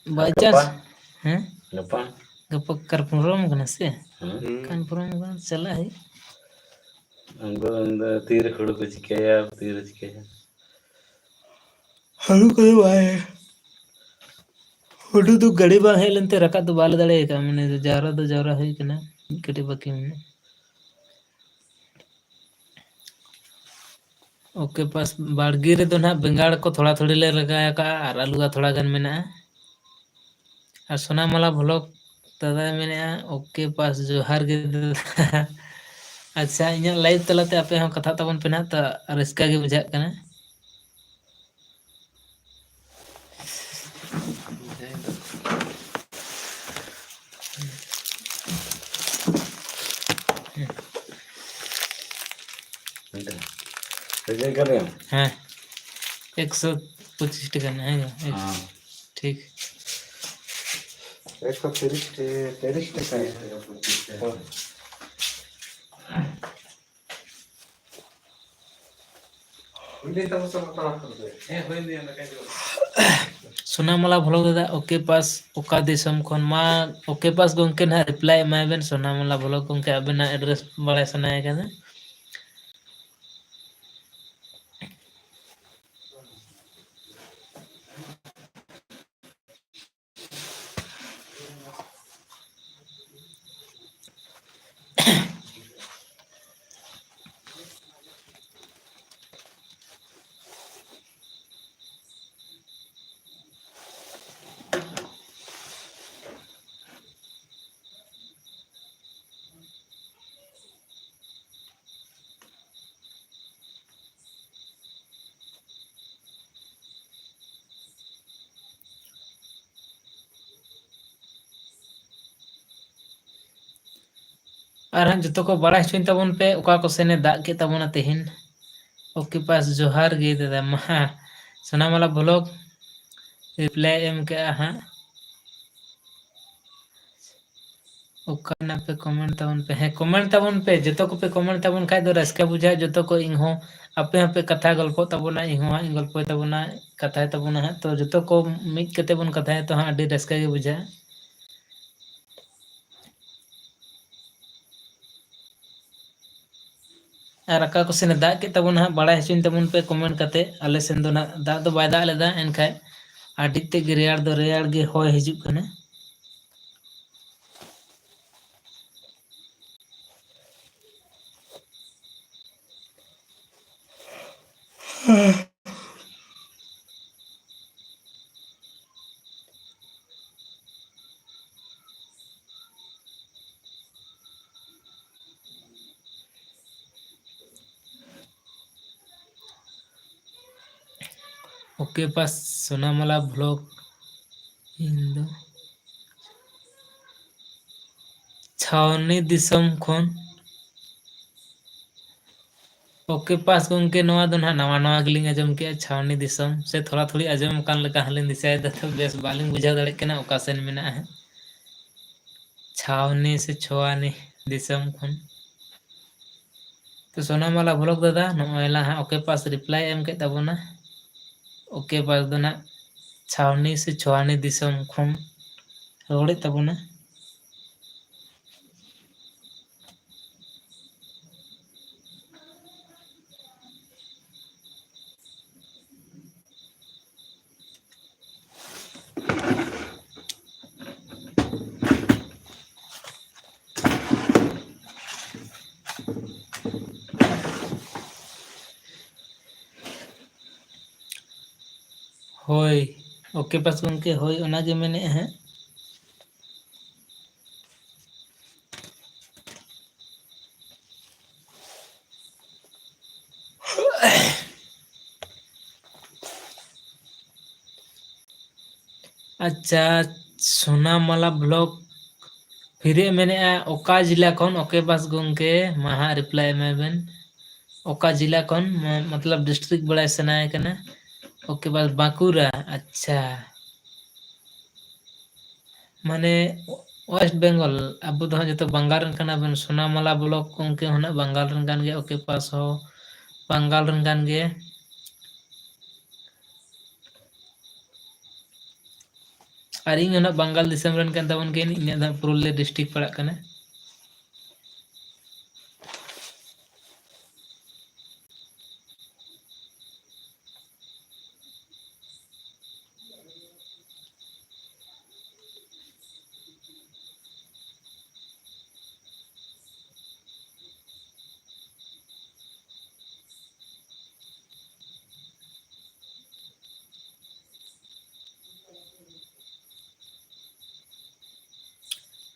बाय चार्ज हैं गप्पा गप्पा करपुरम कना से हाँ कन्फर्म चला है उनको अंदर तीर खड़ो को चिकाया तीर चिकाया हरु को बाय हुडू तो गड़ी बा है लेनते रका तो बाल दड़े का मैंने तो जावरा है कना कटी बाकी में ओके पास बाड़गी रे तो ना बेंगाड़ को थोड़ा थोड़ी ले लगाया का और आलूगा थोड़ा गन में ना और सोना मला भलोक दादा मैंने ओके पास जोहार गे अच्छा इन लाइव तलाते आपे हम कथा तबन पे ना तो रस्का गे बुझा कना रिचार्ज कर रहे हैं हाँ 125 टका ना है हाँ ठीक 130 टका है सोना मला भलो दादा ओके पास ओका दिसम खन मा ओके पास गंके ना रिप्लाई एमाबेन सोना मला भलो गंके आबेना एड्रेस बाड़ाय सनाय कना और हम जतो को बड़ा हिचुन तबन पे ओका को सेने दाग के तबना तेहिन ओके पास जोहार गे दादा मा सोना मला ब्लॉग रिप्लाई एम के हाँ ओका ना पे कमेंट तबन पे जतो को पे कमेंट तबन खाय दो रस्का बुझा जतो को इहो आपे पे कथा गल्प तबना इहो गल्प तबना कथा तबना तो जतो को मिट कते बन कथा तो हाँ अडी रस्का गे बुझा और अका को सेने दाग के तबन हाँ बड़ा हिचुन तबन पे कमेंट कते आले सेन दो ना दाग दो बाय दाग लेदा एनखाय आडी ते गे रेयाड़ गे होय हिजुक कना ओके पास सोनामाला ब्लॉग इंदो छावनी दिसम खन ओके पास गंके नवा दो ना नवा नवा गिलिंग आजम के छावनी दिसम से थोड़ा थोड़ी आजम कान लगा हलिन दिसाय द तो बेस बालिंग बुझा दड़े केना ओका सेन मेना है छावनी से छवानी दिसम खन तो सोनामाला ब्लॉग दादा नोयला हाँ ओके पास रिप्लाई एम के तबना ओके पास दो ना छावनी से छवानी दिसम खन रोड़े तबना होय ओके पास गंके होय ओना गे मेने हैं अच्छा सोनामाला ब्लॉग फिर मैंने ओका जिला कौन ओके पास गोंके महा रिप्लाई में बेन ओका जिला कौन मतलब डिस्ट्रिक्ट बड़ा सनाए कना ओके पास बांकुरा अच्छा माने वेस्ट बेंगल अब जो बंगाल बन सोनामाला ब्लॉक उनके होना बंगाल ओके पास हो बंगाल और इन बंगाल दिसम रन कान तबन के इन पुरुलिया डिस्ट्रिक्ट पड़ा कना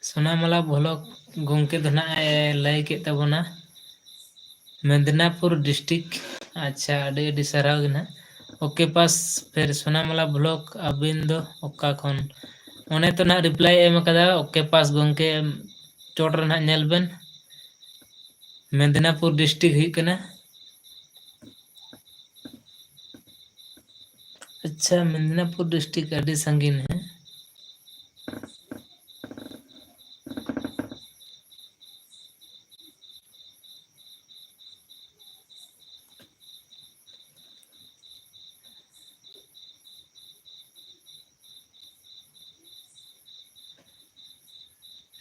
सोनामाला ब्लॉक गोंके धना लय के तबना मेदिनीपुर डिस्ट्रिक्ट अच्छा अड़ी साराव ना ओके पास फिर सोनामाला ब्लॉक अबिन दो ओका खन ओने तो ना रिप्लाई एम कदा ओके पास गोंके चोट रना नेल बेन मेदिनीपुर डिस्ट्रिक्ट ही कना अच्छा मेदिनीपुर डिस्ट्रिक्ट अड़ी संगीन है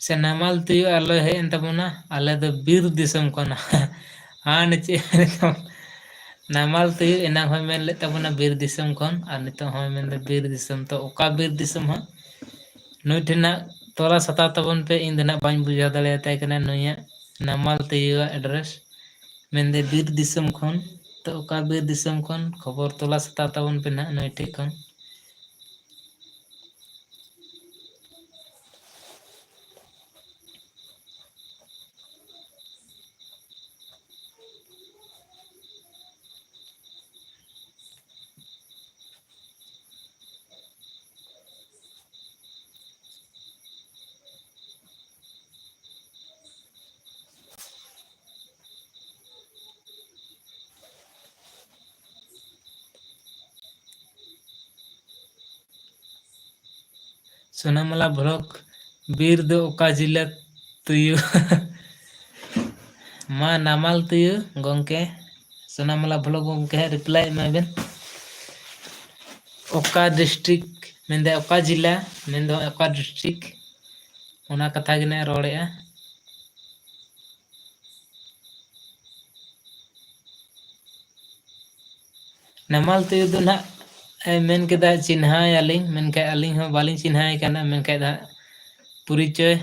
से नमाल तुय आलो है तबना आले दो बीर दिसम कोना हाँ नीचे नमाल तुय एना होय मेन ले तबना बीर दिसम कोन और नितो होय मेन बीर दिसम तो ओका बीर दिसम हा नुई ठेना तोला सता तबन पे इन दना बाñ बुझा दले ताय कना नुया नमाल तुय एड्रेस मेन दे बीर दिसम कोन तो ओका बीर दिसम कोन खबर तोला सता तबन पे ना नुई ठे कोन सोनामाला ब्लॉक बीर दो ओका जिला तुयु मा नामाल तुयु गोंके सोनामाला ब्लॉक गोंके रिप्लाई में बेन ओका डिस्ट्रिक्ट मेंदे ओका जिला मेंदो ओका डिस्ट्रिक्ट ओना कथा गिने रोड़ेआ नमाल तुयु दो ना मेन केदा चिन्हाय आलिंग मेनका आलिंग हो बालिंग चिन्हाय कना मेनका दा परिचय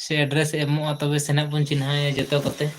से एड्रेस एमो तबे सेना बन चिन्हाय जतो कते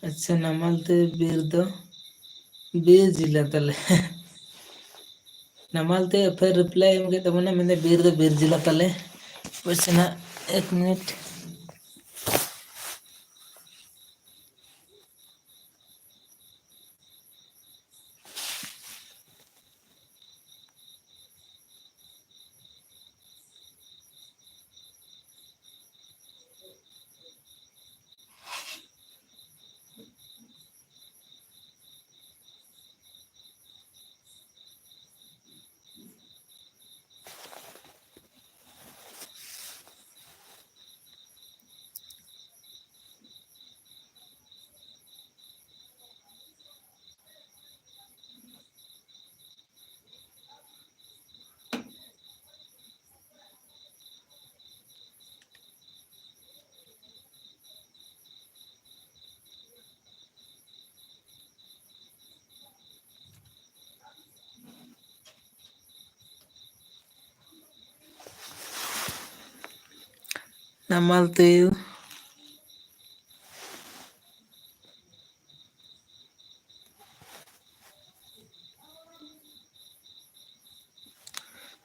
अच्छा नमाल ते बीर जिला तले नमाल ते फिर रिप्लाई एम के तबना मैंने बीर जिला तले वैसे ना 1 मिनट नमल तुयु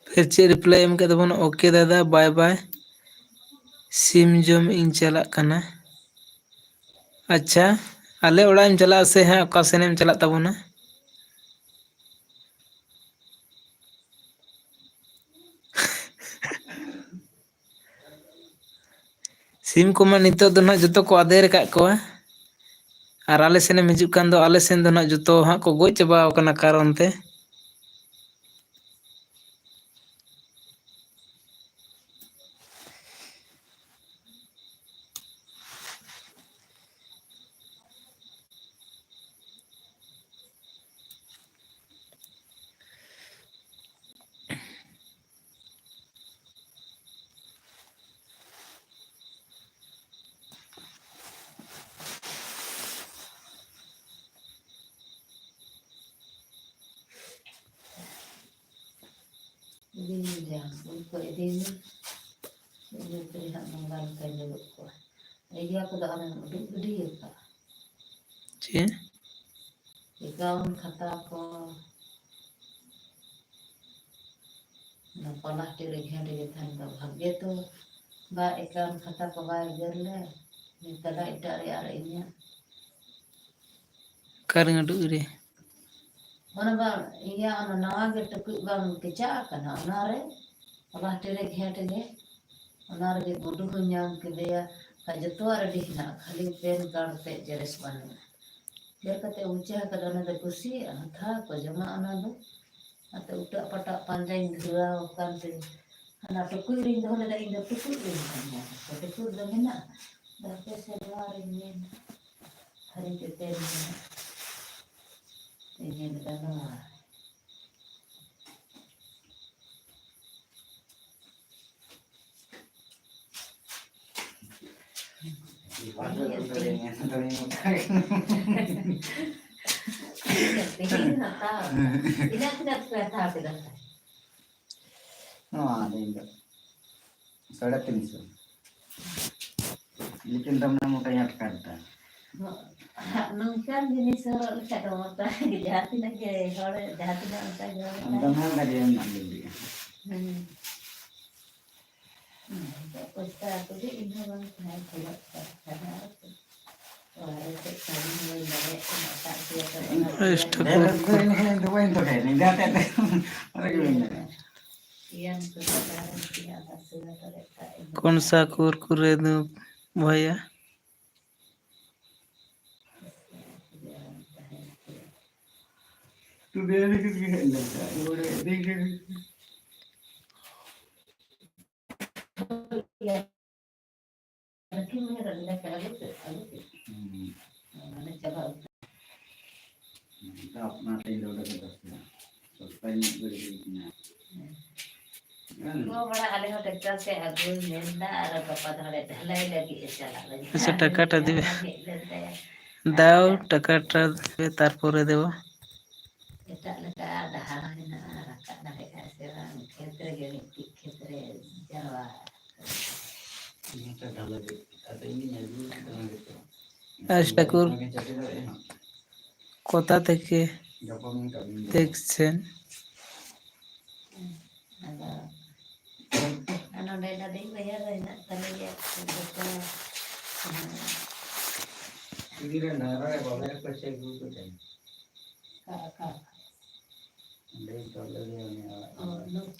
फिर चे रिप्लाई एम के तबन ओके दादा बाय बाय सिम जम इन चला कना अच्छा आले ओड़ा एम चला से हैं ओका सेनेम चला तबना सिम को मा नितो दो ना जतो को आदेर का को और आले सेनेम हिजुक कान दो आले सेन दो ना जतो हाँ को गोई चबाव कना कारण ते Din jam untuk ini ini terlihat menggalakkan dulu kuah. Iya aku dah orang gede ya kak. चे Ikaun kata ko na palah diri hari tan ka bhagya to ba ikaun kata ko ba gerle ni tada idare arainya. कर ngadu रे Mana ba iya ana nawa ge tukuk bang keca kana anare palah diri hari ge anare ge bodoh nyam ke dia ka joto ara dihna khali pen card te jeres banu. Dia kata ucah kada na kusi atha ko jama anado atau utak patak panjang dua kan tu anak tukul ring dah ada indah tukul ring kan tukul dah mana dah keseluar ini hari kita ini dah nama ini nak tahu ini aku dah tahu kita ಅದೇಂದ 350 लेकिन तुमने मोटा याद करता nungkan jenis orang cakap mata jati nak ke orang jati nak mata अंदर में लगे हैं मान लीजिए Pesta aku sih ini bang saya tidak karena orang itu kali mulai dari mata dia तो वही तो है नहीं जाते थे अरे क्यों yang kesadaran dia atas segala mereka कौन सा कुरकुरे दो भैया तू देख किसकी है लगता है वो देख Mungkin mereka tidak kali itu mana coba तो अपना टेंड उड़ा के दसना तो पहले बड़ी ना वो बड़ा आले हो ट्रैक्टर से आगू नेंदा और पापा धड़े ढलाई लगी चला लगी अच्छा टकाटा दिबे दाও টাকাটা দিবে তারপরে দেব Kita letak dah na rakat dah dekat sekarang kira gini kira Jawa. ये तो डाल दे अरे नहीं है আজ ঠাকুর কোথা থেকে जब हम कभी দেখছেন Ano dah ding bayar dah nak tadi ya kita इधर नारा है बाबा को चेक बुक को चाहिए kakak. नहीं तो लगे होने वाला Oh nope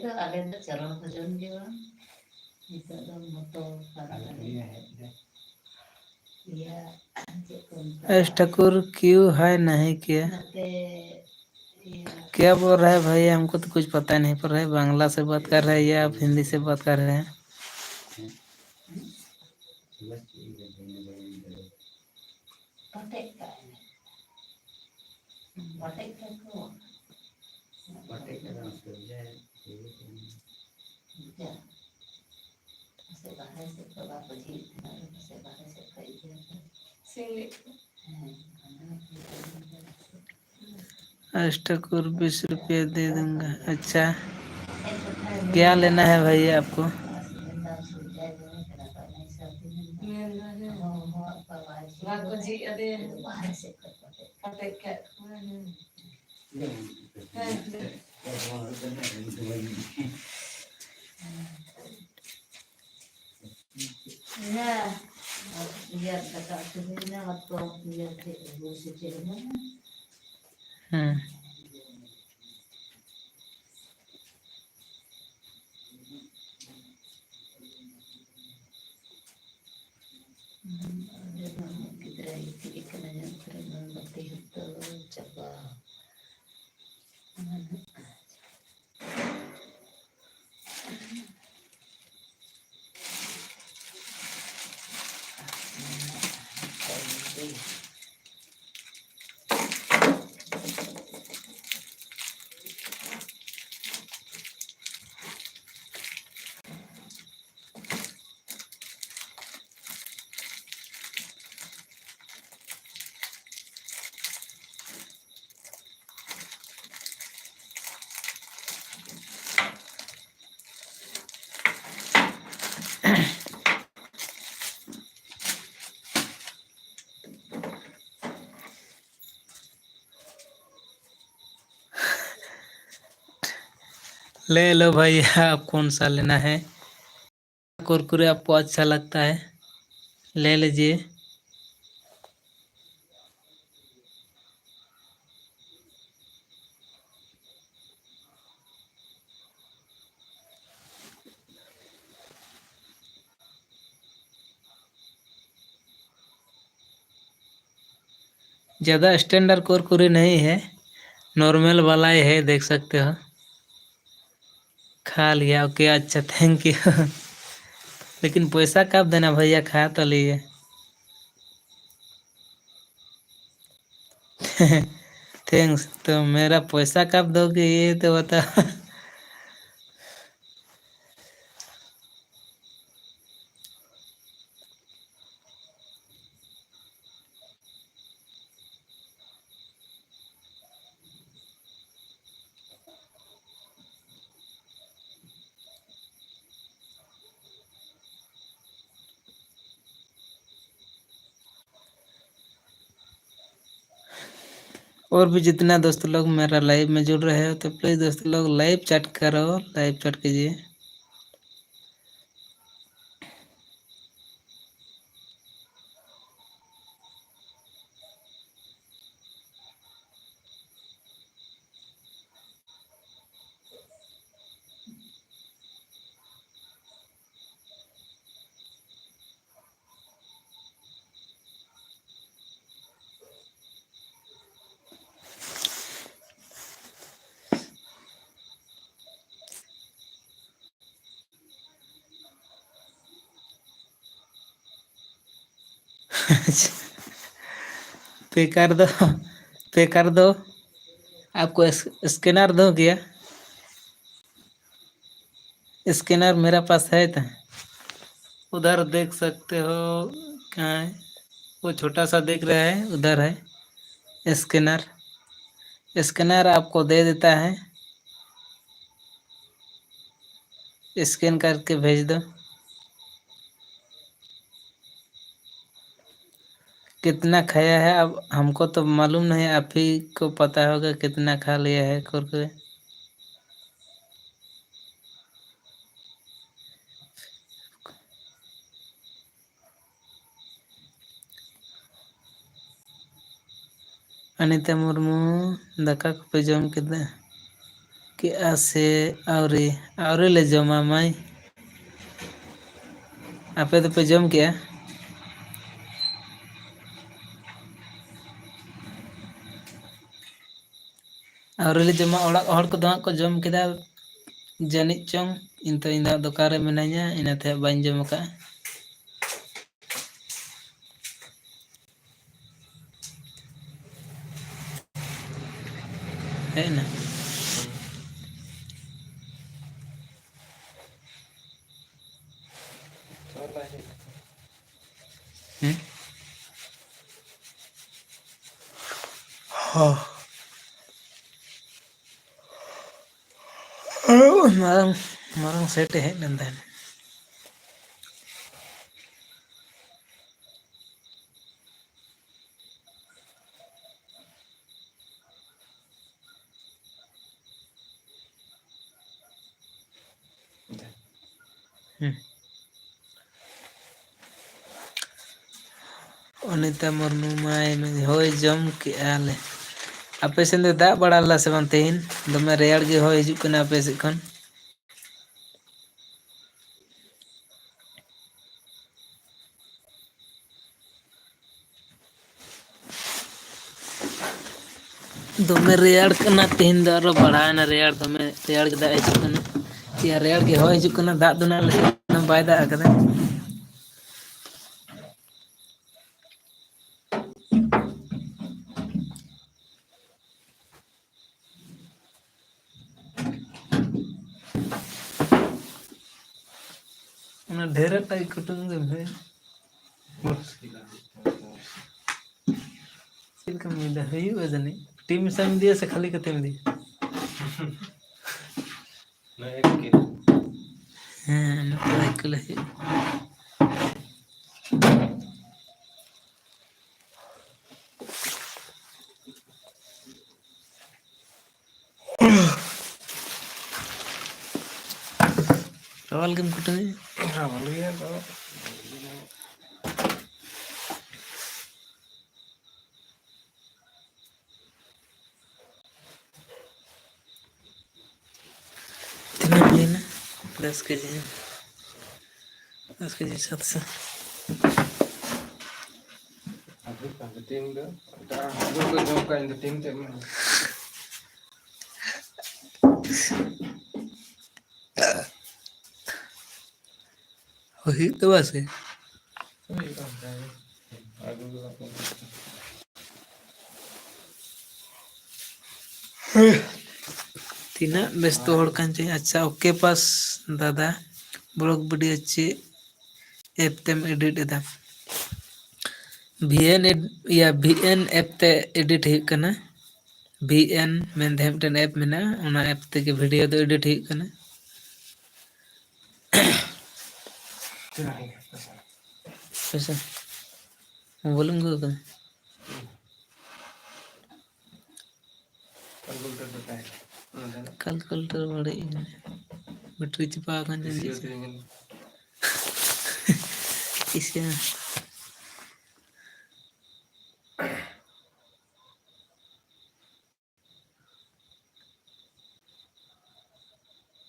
tu ada tu calon kerjaan dia. Itu tu motor kakak. ये है Iya cekun. आज ठाकुर क्यों है नहीं किया Nanti iya क्या बोल रहा है भाई हमको तो कुछ पता नहीं पड़ रहा है बांग्ला से बात कर रहे हैं या आप हिंदी से बात कर रहे हैं बस ये देने वाले patek kan. Patek kan kau. पटे का नाम तो जाए Ya. Saya bahas itu apa sih? Saya bahas itu kayak sini. आज ठाकुर 20 रुपये दे दूंगा अच्छा क्या लेना है भैया आपको Bago si ate bahay sa kate ka. Ya, biar kakak sendirinya atau biar ibu sendirinya. Kita ikan yang keren berarti itu coba. ले लो भैया, आप कौन सा लेना है? कुरकुरे आपको अच्छा लगता है, ले लीजिए। ज़्यादा स्टैंडर्ड कुरकुरे नहीं है, नॉर्मल वाला ही है, देख सकते हो। खा लिया, ओके, अच्छा, थैंक यू। लेकिन पैसा कब देना भैया, खा तो लिए। थैंक्स, तो मेरा पैसा कब दोगे ये तो बता। और भी जितना दोस्त लोग मेरा लाइव में जुड़ रहे हो तो प्लीज़ दोस्त लोग लाइव चैट करो, लाइव चैट कीजिए। पे कर दो, पे कर दो। आपको स्कैनर दो क्या? स्कैनर मेरा पास है तो उधर देख सकते हो। कहाँ है वो छोटा सा दिख रहा है, उधर है स्कैनर। स्कैनर आपको दे देता है, स्कैन करके भेज दो। कितना खाया है अब हमको तो मालूम नहीं, आप ही को पता होगा कितना खा लिया है कुरकुरे। अनिता मुर्मू दाका को पे जम के आसे आवरे ले जमा माई आपे तो पे जम क्या आवरे ले जमा ओड़ा हड़ को दो को जम केदा जानिच चोंग इन तो इन दुकान रे मिनाया इनाते बाइन जम का है ना। हाँ, मारंग मारंग सेट है नंदन। अनिता मुर्मू माय में होय जम के आले आपे सेन दो दाग बड़ा ला से बन तेहिन दमे रेयाड़ गे होय हिजुक कना आपे से खन दमे रेयाड़ कना तेहिन दो आरो बड़ा ना रेयाड़ दमे रेयाड़ के दाग हिजुक कना या रेयाड़ गे होय हिजुक कना दाग दो ना ले बाय दाग कदा ना ढेर टाइ कुटुंग दे भाई सिल का मिदा है यू वजनी टीम सम दिया से खाली कते में दी ना एक के हां ना तो एकल है सवाल के कुटुंग हां बोल गया तो कितना लेना 10 केजी 700 अभी का टीम दो को जो का इन टीम ते वही तो बस है तीना व्यस्त होड़ कान चाहिए अच्छा ओके पास दादा ब्लॉग वीडियो अच्छे ऐप तेम एडिट एदा VN या VN ऐप ते एडिट ही करना VN में धेमटन ऐप में ना उना ऐप ते के वीडियो तो एडिट ही करना पैसा बोलूंगा का कैलकुलेटर बड़े battery चिपा kan jadi isinya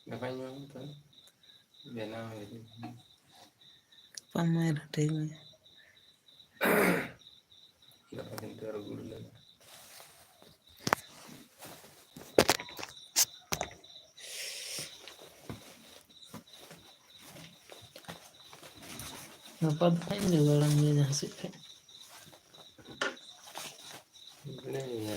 ngapain memang tuh benar gitu pamer time nggak pakai teor guru lagi ngapa time juga orang dia ngasih benar ya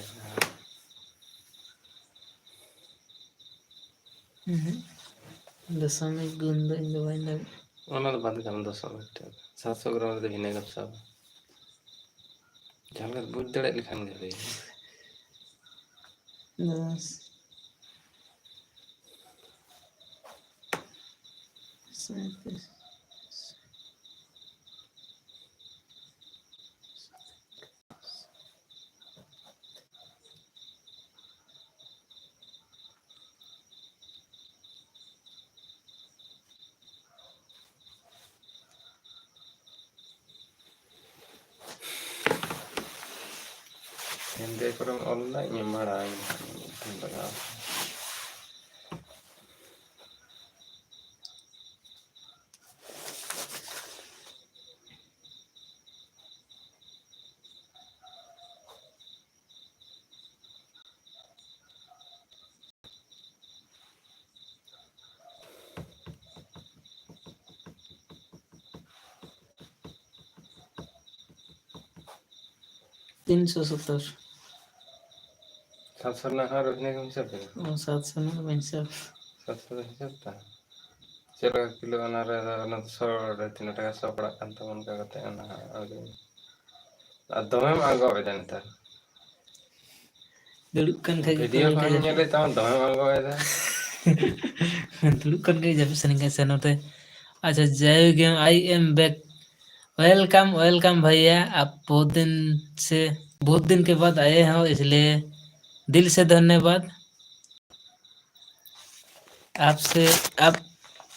दशमी गुंद इन दवाई लग ona तो बंद कर 200 मिनट 700 ग्राम तो विनेगर सब jangan बुझ दड़े लिखान गए बस Hindi ko rin online yung maraming kumbaga. तीन सौ 700 na harus ni kung sabi. 700 में हिसाब 700 हिसाब था चलो किलो अनार अनार 100 3 টাকা 100 पड़ा kan teman ka kata ana agi adome mango bedan tar दुड़ुक kan kayak video kan nyele taman dome mango bedan दुड़ुक kan kayak जब सनिंग का सनोते अच्छा जय game I am back welcome welcome भैया आप बहुत दिन के बाद आए हो इसलिए दिल से धन्यवाद आपसे आप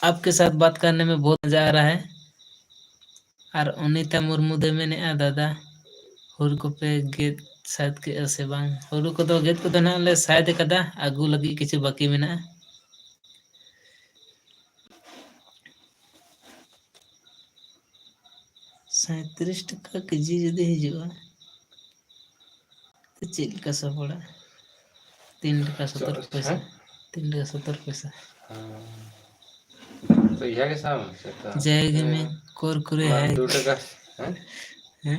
आपके साथ बात करने में बहुत मजा आ रहा है। और अनिता मुर्मू दे मेने दादा हुर को पे गेट शायद के से बांग हुरु को तो गेट को तो ना ले शायद कदा आगू लगी किछु बाकी मेना 37 टका केजी जदि हिजुआ तो चेक का सब पड़ा 3 टका 70 पैसा 3 टका 70 पैसा तो यह के साम से तो जाएगी में कुरकुरे है 2 टका हैं हैं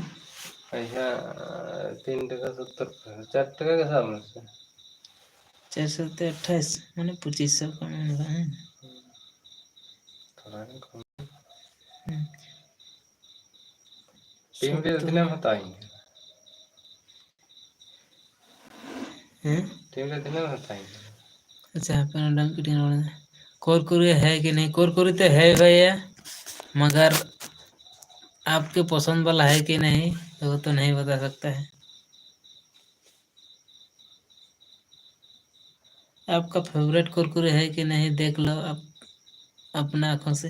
यहाँ 3 टका 70 पैसा 4 टका के साम से 428 माने 2500 का है थोड़ा कम टीम के दिन में बताएंगे हैं टीम के दिन में बताएंगे अच्छा अपन डंक किटिंग वाला कुरकुरे है कि नहीं कुरकुरे तो है भैया मगर आपके पसंद वाला है कि नहीं वो तो नहीं बता सकता है आपका फेवरेट कुरकुरे है कि नहीं देख लो आप अपना आंखों से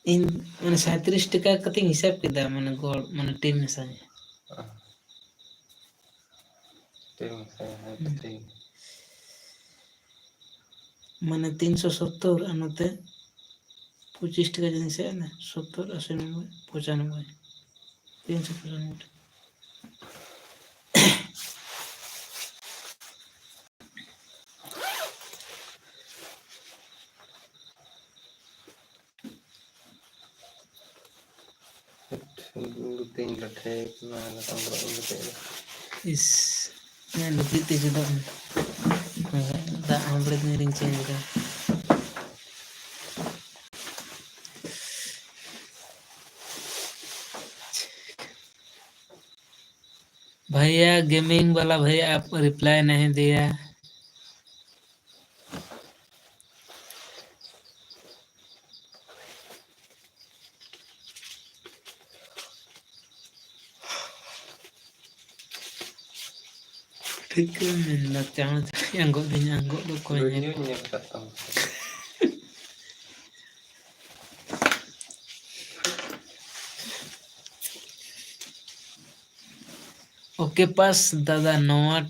इन मैंने 37 टका कति हिसाब किया मैंने गोल मैंने टीम में से टीम से है तो ठीक मैंने 370 अनते 25 टका जन से ना 70 80 90 95 395 तीन लठे ना इस मैं लुकी ते जदा दा हमरे ने रिंग चेंज कर भैया गेमिंग वाला भैया आप रिप्लाई नहीं दिया ठीक है मैं लगता हूँ अंगो दिन अंगो लोग कोई नहीं वीडियो नहीं करता हूँ ओके पास दादा नवा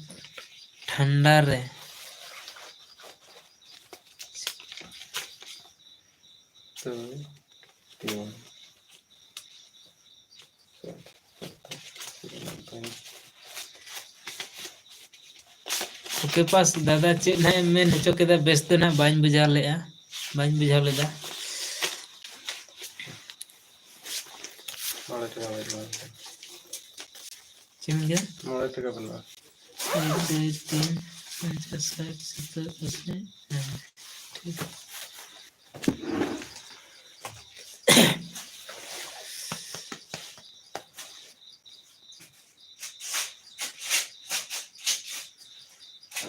ठंडा रे तो 3 ओके पास दादा चेक ना मैं नचो के दा बेस्ट ना बाइन बुझा लेया बाइन बुझा लेदा मोड़े टका बनवा चिम गया मोड़े टका बनवा 1 2 3 5 6 7 8 ठीक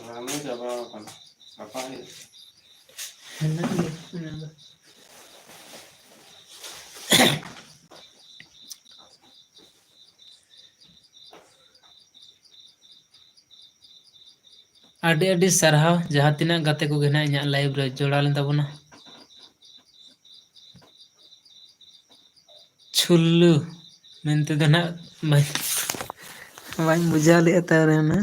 हमें जब अपन पापा है है ना आडी आडी सरहाव जहाँ तिना गाते को घेना इना लाइव रे जोड़ा लेन ताबोना छुल्लू मेनते तो ना भाई बुझा लिया तारे ना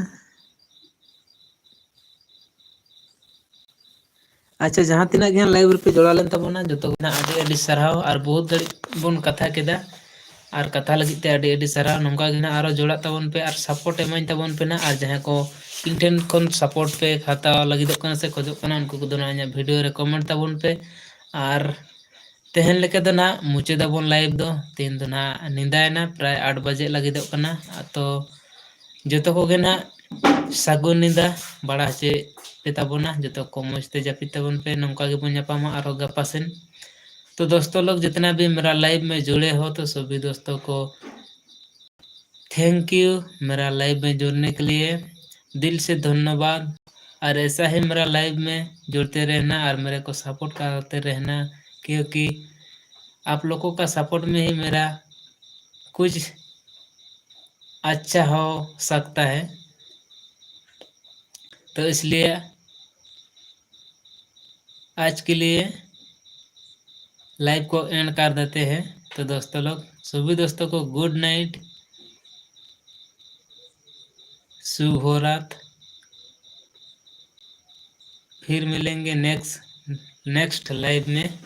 अच्छा जहाँ तिना गया लाइव पे जोड़ा लेन ताबोना जतो ना आडी आडी सरहाव और बहुत घड़ी बोन कथा केदा और कथा लगी ते आडी आडी सरहाव नोंका गिना आरो जोड़ा ताबोन पे और सपोर्ट एमाइन ताबोन पे ना और जहाँ को इन ठेन कोन सपोर्ट पे खाता लगी दो कना से खोजो कना उनको को दोना वीडियो रे कमेंट ताबोन पे और तेहन लेके दो ना मुचे दाबोन लाइव दो तीन दो ना निंदा ना प्राय 8 बजे लगी दो कना तो जतो को गे ना सागुन निंदा बड़ा चे पे ताबोना जतो को मस्ते जापी ताबोन पे नौका के बुझा पामा और गपा सेन तो दोस्तों लोग जितना भी मेरा लाइव में जुड़े हो तो सभी दोस्तों को थैंक यू मेरा लाइव में जुड़ने के लिए दिल से धन्यवाद और ऐसा ही मेरा लाइव में जुड़ते रहना और मेरे को सपोर्ट करते रहना क्योंकि आप लोगों का सपोर्ट में ही मेरा कुछ अच्छा हो सकता है तो इसलिए आज के लिए लाइव को एंड कर देते हैं। तो दोस्तों लोग, सभी दोस्तों को गुड नाइट, शुभ हो रात। फिर मिलेंगे नेक्स्ट लाइव में।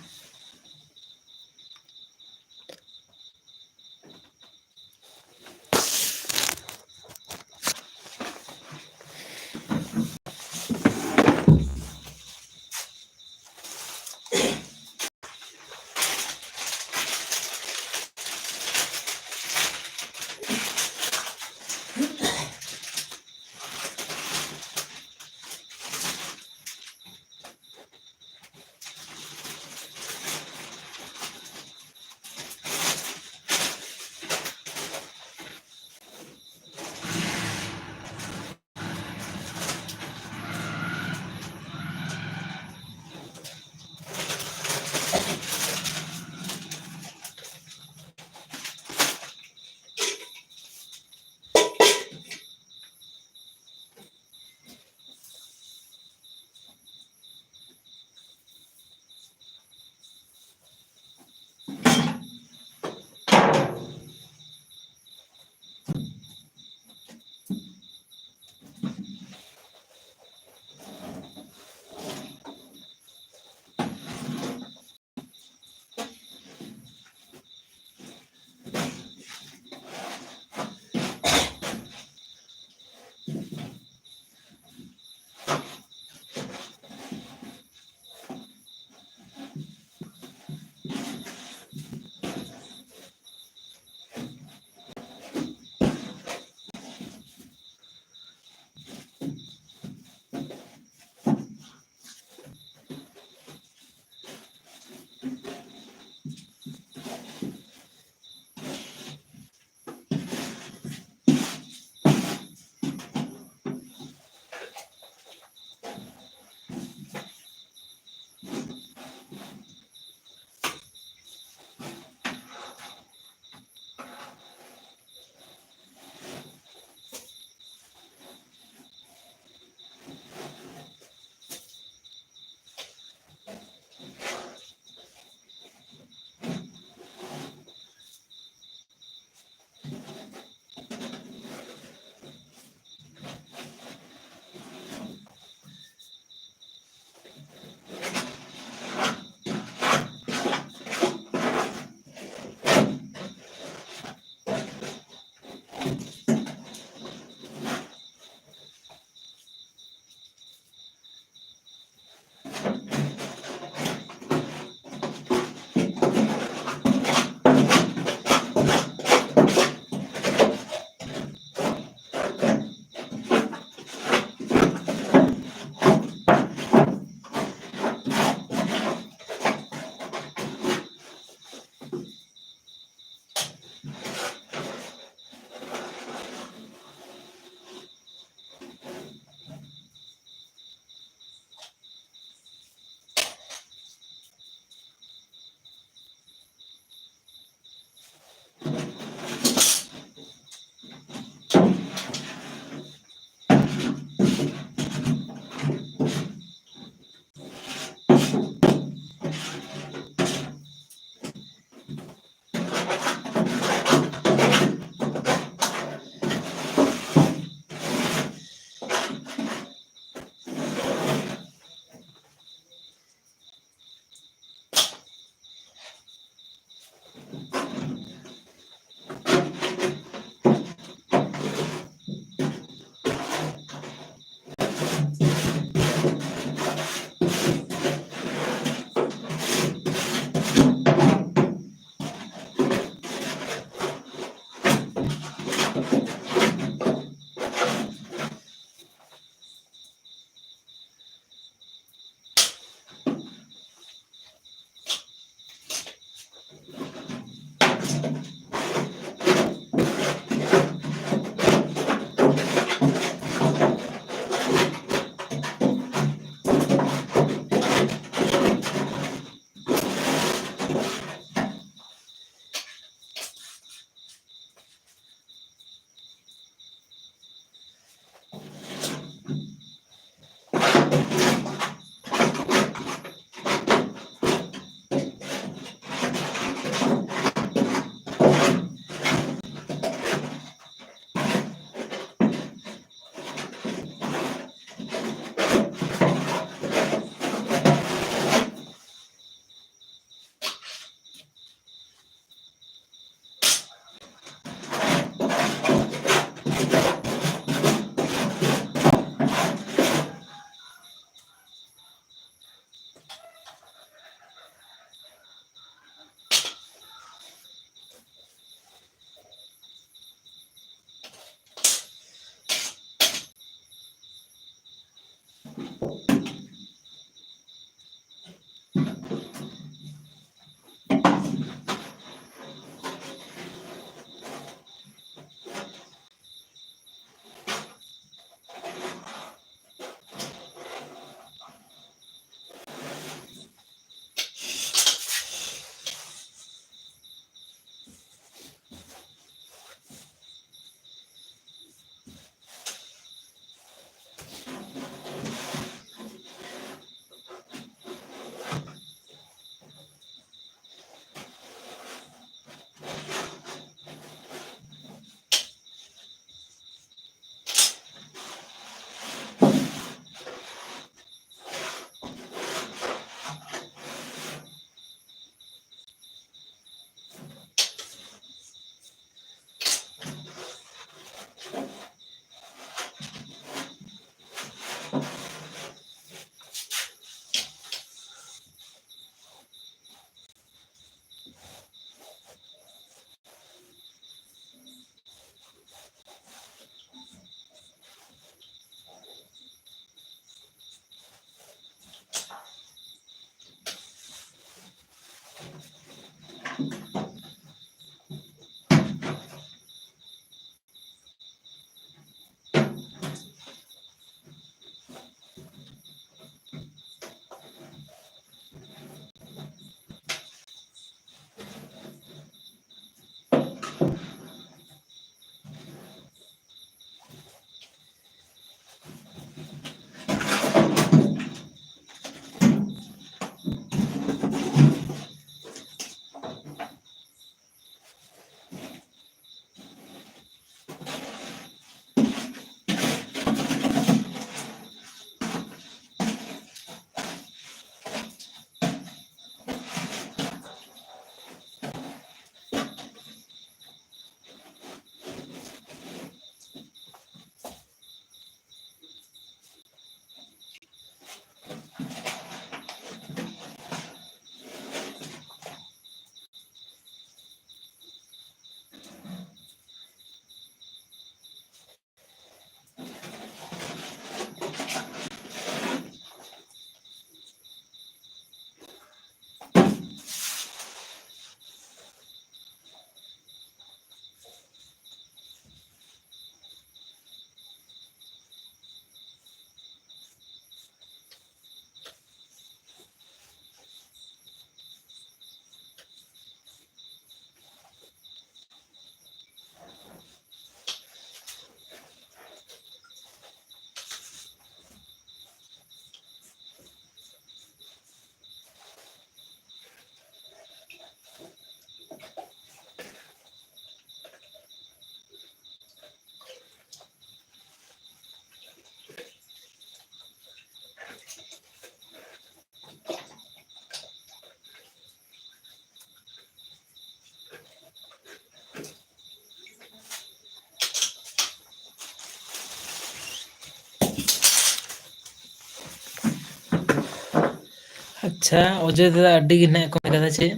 अच्छा अजय दादा अड्डी की ना कौन कहता छे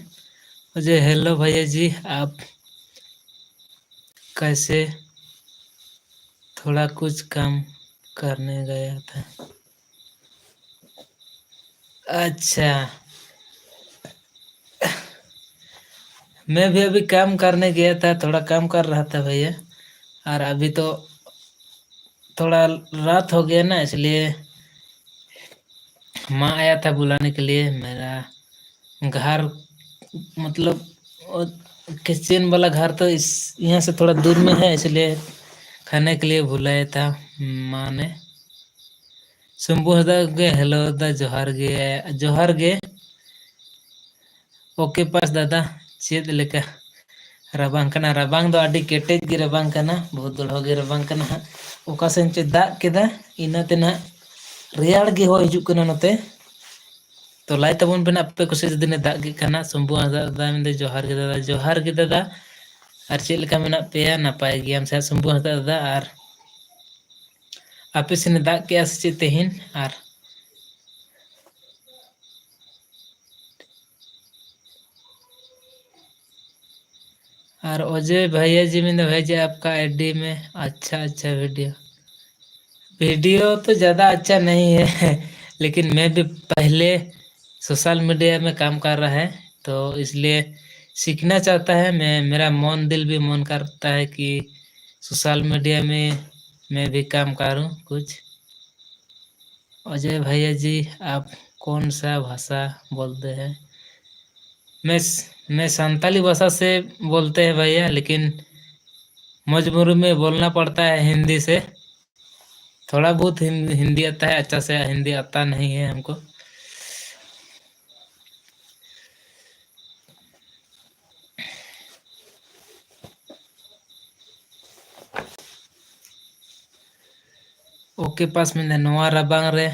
अजय हेलो भैया जी आप कैसे थोड़ा कुछ काम करने गया था। अच्छा मैं भी अभी काम करने गया था, थोड़ा काम कर रहा था भैया, और अभी तो थोड़ा रात हो गया ना, इसलिए माँ आया था बुलाने के लिए। मेरा घर मतलब किचन वाला घर तो इस यहाँ से थोड़ा दूर में है, इसलिए खाने के लिए बुलाया था माँ ने। शंभू हदा गे हेलो दा जोहार गे ओके पास दादा चेद लेका रबांग कना रबांग दो आडी केटेज गे रबांग कना बहुत दलहो गे रबांग कना ओका सेन चे दाग केदा इनाते ना रेयाड़ गे हो हिजुक कना नते तो लाई तबन बेना पे कुछ दिन दाग गे कना शंभू हदा दादा मेंदे जोहार गे दादा और चेद लेका मेना पेया नापाय गियाम से शंभू हदा दादा और आपे सेन दाग के आस चे तेहिन और अजय भैया जी मैंने भेजा आपका आईडी में। अच्छा वीडियो तो ज़्यादा अच्छा नहीं है लेकिन मैं भी पहले सोशल मीडिया में काम कर रहा है तो इसलिए सीखना चाहता है मैं, मेरा मन दिल भी मन करता है कि सोशल मीडिया में मैं भी काम करूं कुछ। अजय भैया जी आप कौन सा भाषा बोलते हैं? मैं संताली भाषा से बोलते हैं भैया, लेकिन मजबूरी में बोलना पड़ता है हिंदी से। थोड़ा बहुत हिंदी आता है, अच्छा से हिंदी आता नहीं है हमको। ओके पास में नवा रबांग रे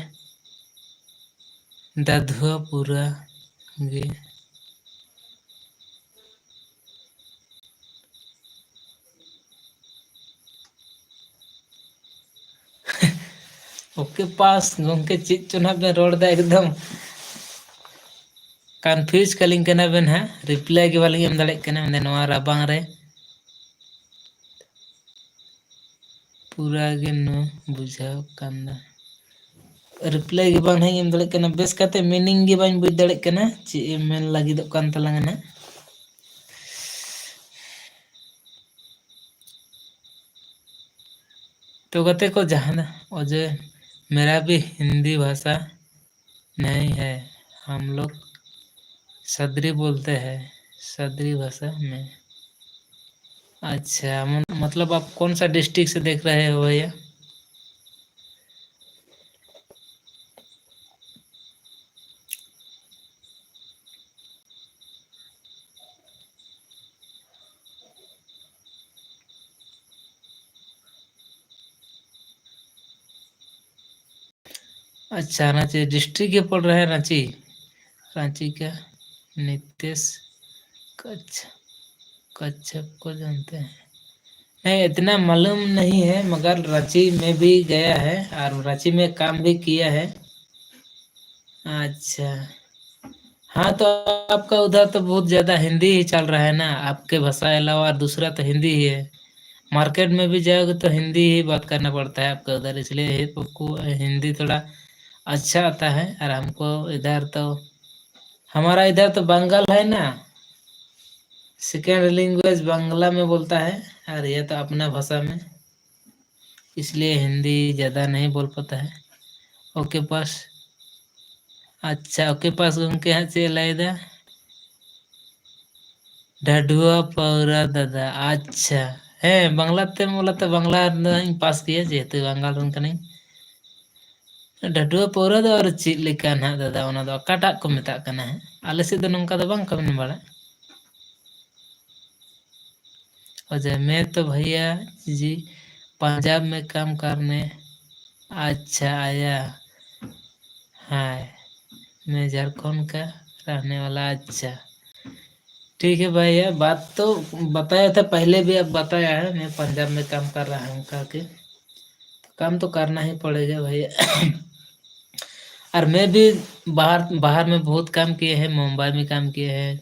दाधुआ पूरा गे ओके पास गोंके चीज चुना बेन रोड दा एकदम कन्फ्यूज कलिंग कना बेन है रिप्लाई के वाली एम दड़े कना मेंदे नवा रबांग रे पूरा गे नो बुझाव कांदा रिप्लाई के बांग एम दड़े कना बेस काते मीनिंग गे बाñ बुझ दड़े कना चे मेन लागिदो कान तलांग ना। तो कहते को जहाँ अजय मेरा भी हिंदी भाषा नहीं है, हम लोग सदरी बोलते हैं, सदरी भाषा में। अच्छा मतलब आप कौन सा डिस्ट्रिक्ट से देख रहे हो भैया? अच्छा रांची डिस्ट्रिक्ट के पढ़ रहे हैं, रांची का नितेश कच्छप को जानते हैं? नहीं इतना मालूम नहीं है, मगर रांची में भी गया है और रांची में काम भी किया है। अच्छा हाँ तो आपका उधर तो बहुत ज्यादा हिंदी ही चल रहा है ना, आपके भाषा अलावा दूसरा तो हिंदी ही है। मार्केट में भी जाओगे तो हिंदी ही बात करना पड़ता है आपका उधर, इसलिए आपको हिंदी थोड़ा अच्छा आता है। और हमको इधर तो हमारा इधर तो बंगाल है ना, सेकेंड लैंग्वेज बांग्ला में बोलता है और ये तो अपना भाषा में, इसलिए हिंदी ज़्यादा नहीं बोल पाता है। ओके पास अच्छा ओके पास उनके यहाँ से लाइदा ढाडुआ पौरा दादा। अच्छा है बांग्ला ते बोला तो बांग्ला पास किया जेहेतु बंगाल रन कनी ढाडुआ पौरा दो और चीज लेका ना दादा ओना दो अकाटा को मेता कना है आले से दो नंका दो बांग कमन बड़ा। अजय मैं तो भैया जी पंजाब में काम करने अच्छा आया है, मैं झारखंड का रहने वाला। अच्छा ठीक है भैया, बात तो बताया था पहले भी, अब बताया है मैं पंजाब में काम कर रहा हूँ करके, तो काम तो करना ही पड़ेगा भैया। और मैं भी बाहर बाहर में बहुत काम किए हैं, मुंबई में काम किए हैं,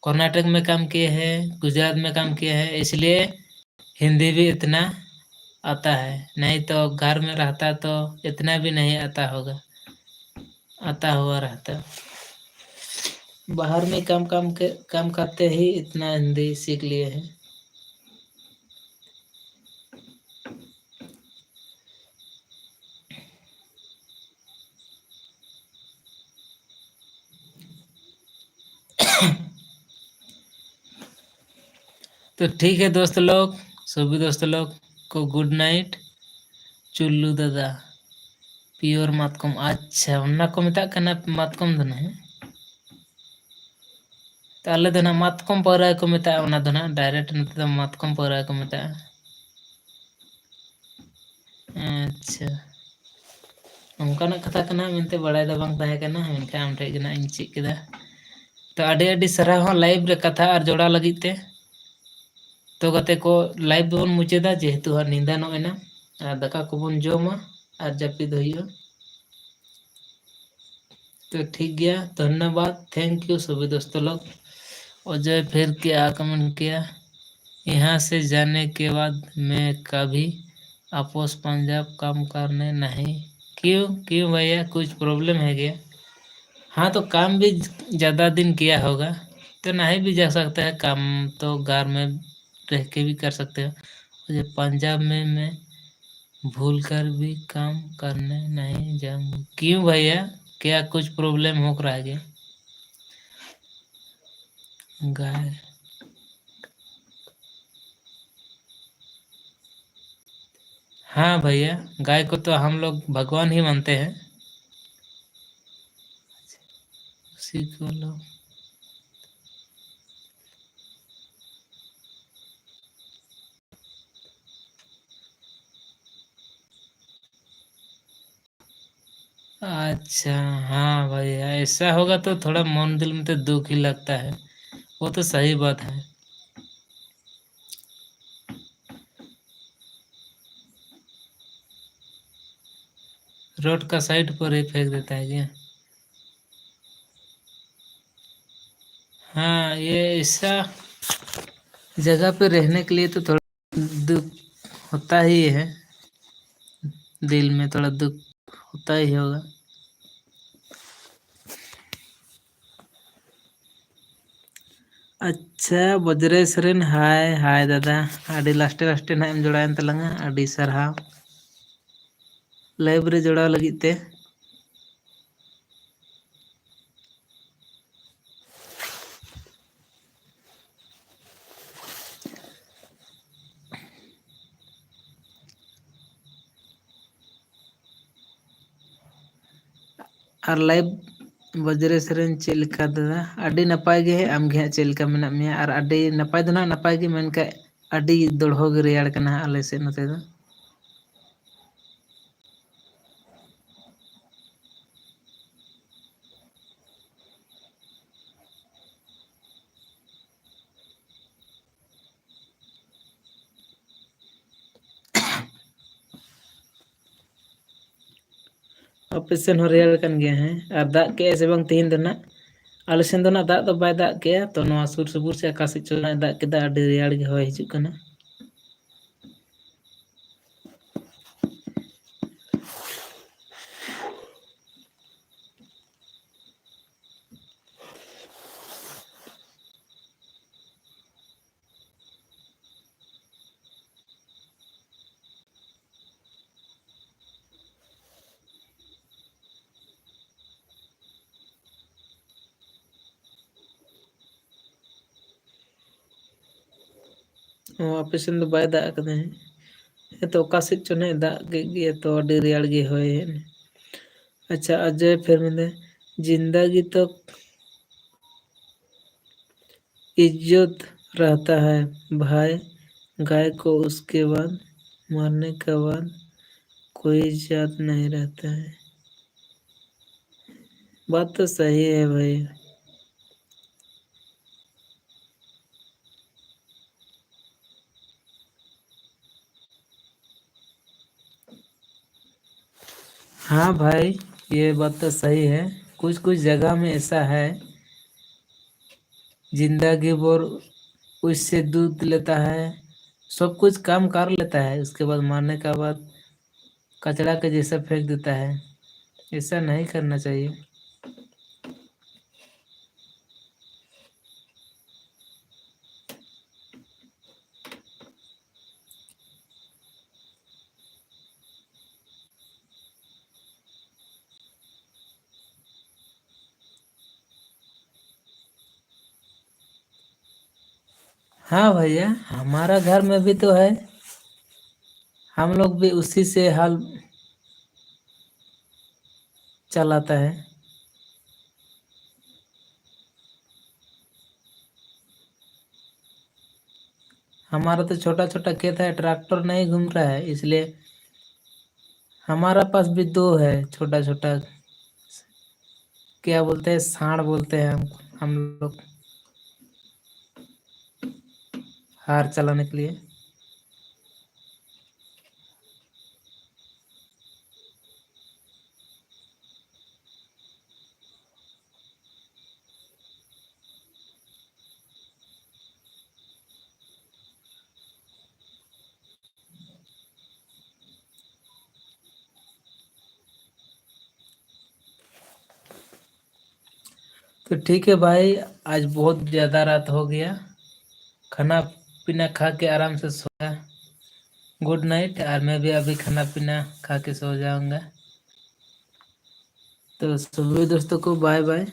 कर्नाटक में काम किए हैं, गुजरात में काम किए हैं, इसलिए हिंदी भी इतना आता है। नहीं तो घर में रहता तो इतना भी नहीं आता होगा, आता हुआ रहता। बाहर में काम करते ही इतना हिंदी सीख लिए हैं। तो ठीक है दोस्त लोग, सभी दोस्त लोग को गुड नाइट। चुल्लू दादा प्योर मातकम, अच्छा उन्ना को मेता कना मातकम दो ना तो आले दो ना मातकम पौरा को मेता उना दो ना डायरेक्ट नते तो मातकम पौरा को मेता। अच्छा उनका कथा कना मेनते बड़ाई दा बांग ताहे कना मेनका आम ठे गना इन चेक केदा। तो आडे आडे सराह हो लाइव रे कथा और जोड़ा लगित ते। तो गते को लाइव दोन मुचेदा जेहेतु हर निंदा नो एना और दका को बन जोमा और जापिद होइयो। तो ठीक गया, धन्यवाद, थैंक यू सभी दोस्तों लोग। अजय फिर क्या कमेंट किया, यहाँ से जाने के बाद मैं कभी आपस पंजाब काम करने नहीं। क्यों क्यों भैया, कुछ प्रॉब्लम है क्या? हाँ तो काम भी ज़्यादा दिन किया होगा तो नहीं भी जा सकता है, काम तो घर में रह के भी कर सकते हो। मुझे पंजाब में मैं भूल कर भी काम करने नहीं जाऊंगा। क्यों भैया, क्या कुछ प्रॉब्लम हो रहा है क्या? गाय हाँ भैया, गाय को तो हम लोग भगवान ही मानते हैं, उसी को लोग। अच्छा हाँ भैया, ऐसा होगा तो थोड़ा मन दिल में तो दुख ही लगता है, वो तो सही बात है। रोड का साइड पर ही फेंक देता है क्या? हाँ ये ऐसा जगह पे रहने के लिए तो थोड़ा दुख होता ही है, दिल में थोड़ा दुख होता ही होगा। अच्छा बजरे सरेन, हाय हाय दादा, आडी लास्टे लास्टे ना एम जोड़ायन तलंगा, आडी सरहाव लाइव रे जोड़ाव लगित ते। और लाइव बजरे सरेन चेक लेका दादा, आडी नपाय गे, आम गे चेक लेका मेना मिया, और आडी नपाय दो ना नपाय गे, मेनका आडी दोड़हो गे रेयाड़ कना आले से नते दो। ऑपरेशन हो रेयाड़ कन गया है, और दाग के ऐसे बंग तीन दिन ना आले सेन दो ना दाग दो बाय दाग के, तो नवा सुर सुपुर से आकाशी चोना दाग के दा आडी रेयाड़ गे होय हिजुक कना। ऑपरेशन तो बाय दाग कदे है, तो आकाशी चोना दाग के तो आडी रेयाड़ गे होय है। अच्छा अजय फिर मैंने जिंदगी तो इज्जत रहता है भाई, गाय को उसके बाद मरने के बाद कोई इज्जत नहीं रहता है। बात तो सही है भाई। हाँ भाई ये बात तो सही है। कुछ कुछ जगह में ऐसा है, जिंदगी भर उससे दूध लेता है, सब कुछ काम कर लेता है, उसके बाद मारने के बाद कचरा के जैसा फेंक देता है। ऐसा नहीं करना चाहिए। हाँ भैया, हमारा घर में भी तो है, हम लोग भी उसी से हाल चलाता है। हमारा तो छोटा छोटा खेत है, ट्रैक्टर नहीं घूम रहा है, इसलिए हमारा पास भी दो है छोटा छोटा, क्या बोलते हैं, सांड बोलते हैं हम लोग, हार चलाने के लिए। तो ठीक है भाई, आज बहुत ज़्यादा रात हो गया, खाना पीना खा के आराम से सोया। Good night. और मैं भी अभी खाना पीना खा के सो जाऊंगा। तो सभी दोस्तों को बाय बाय।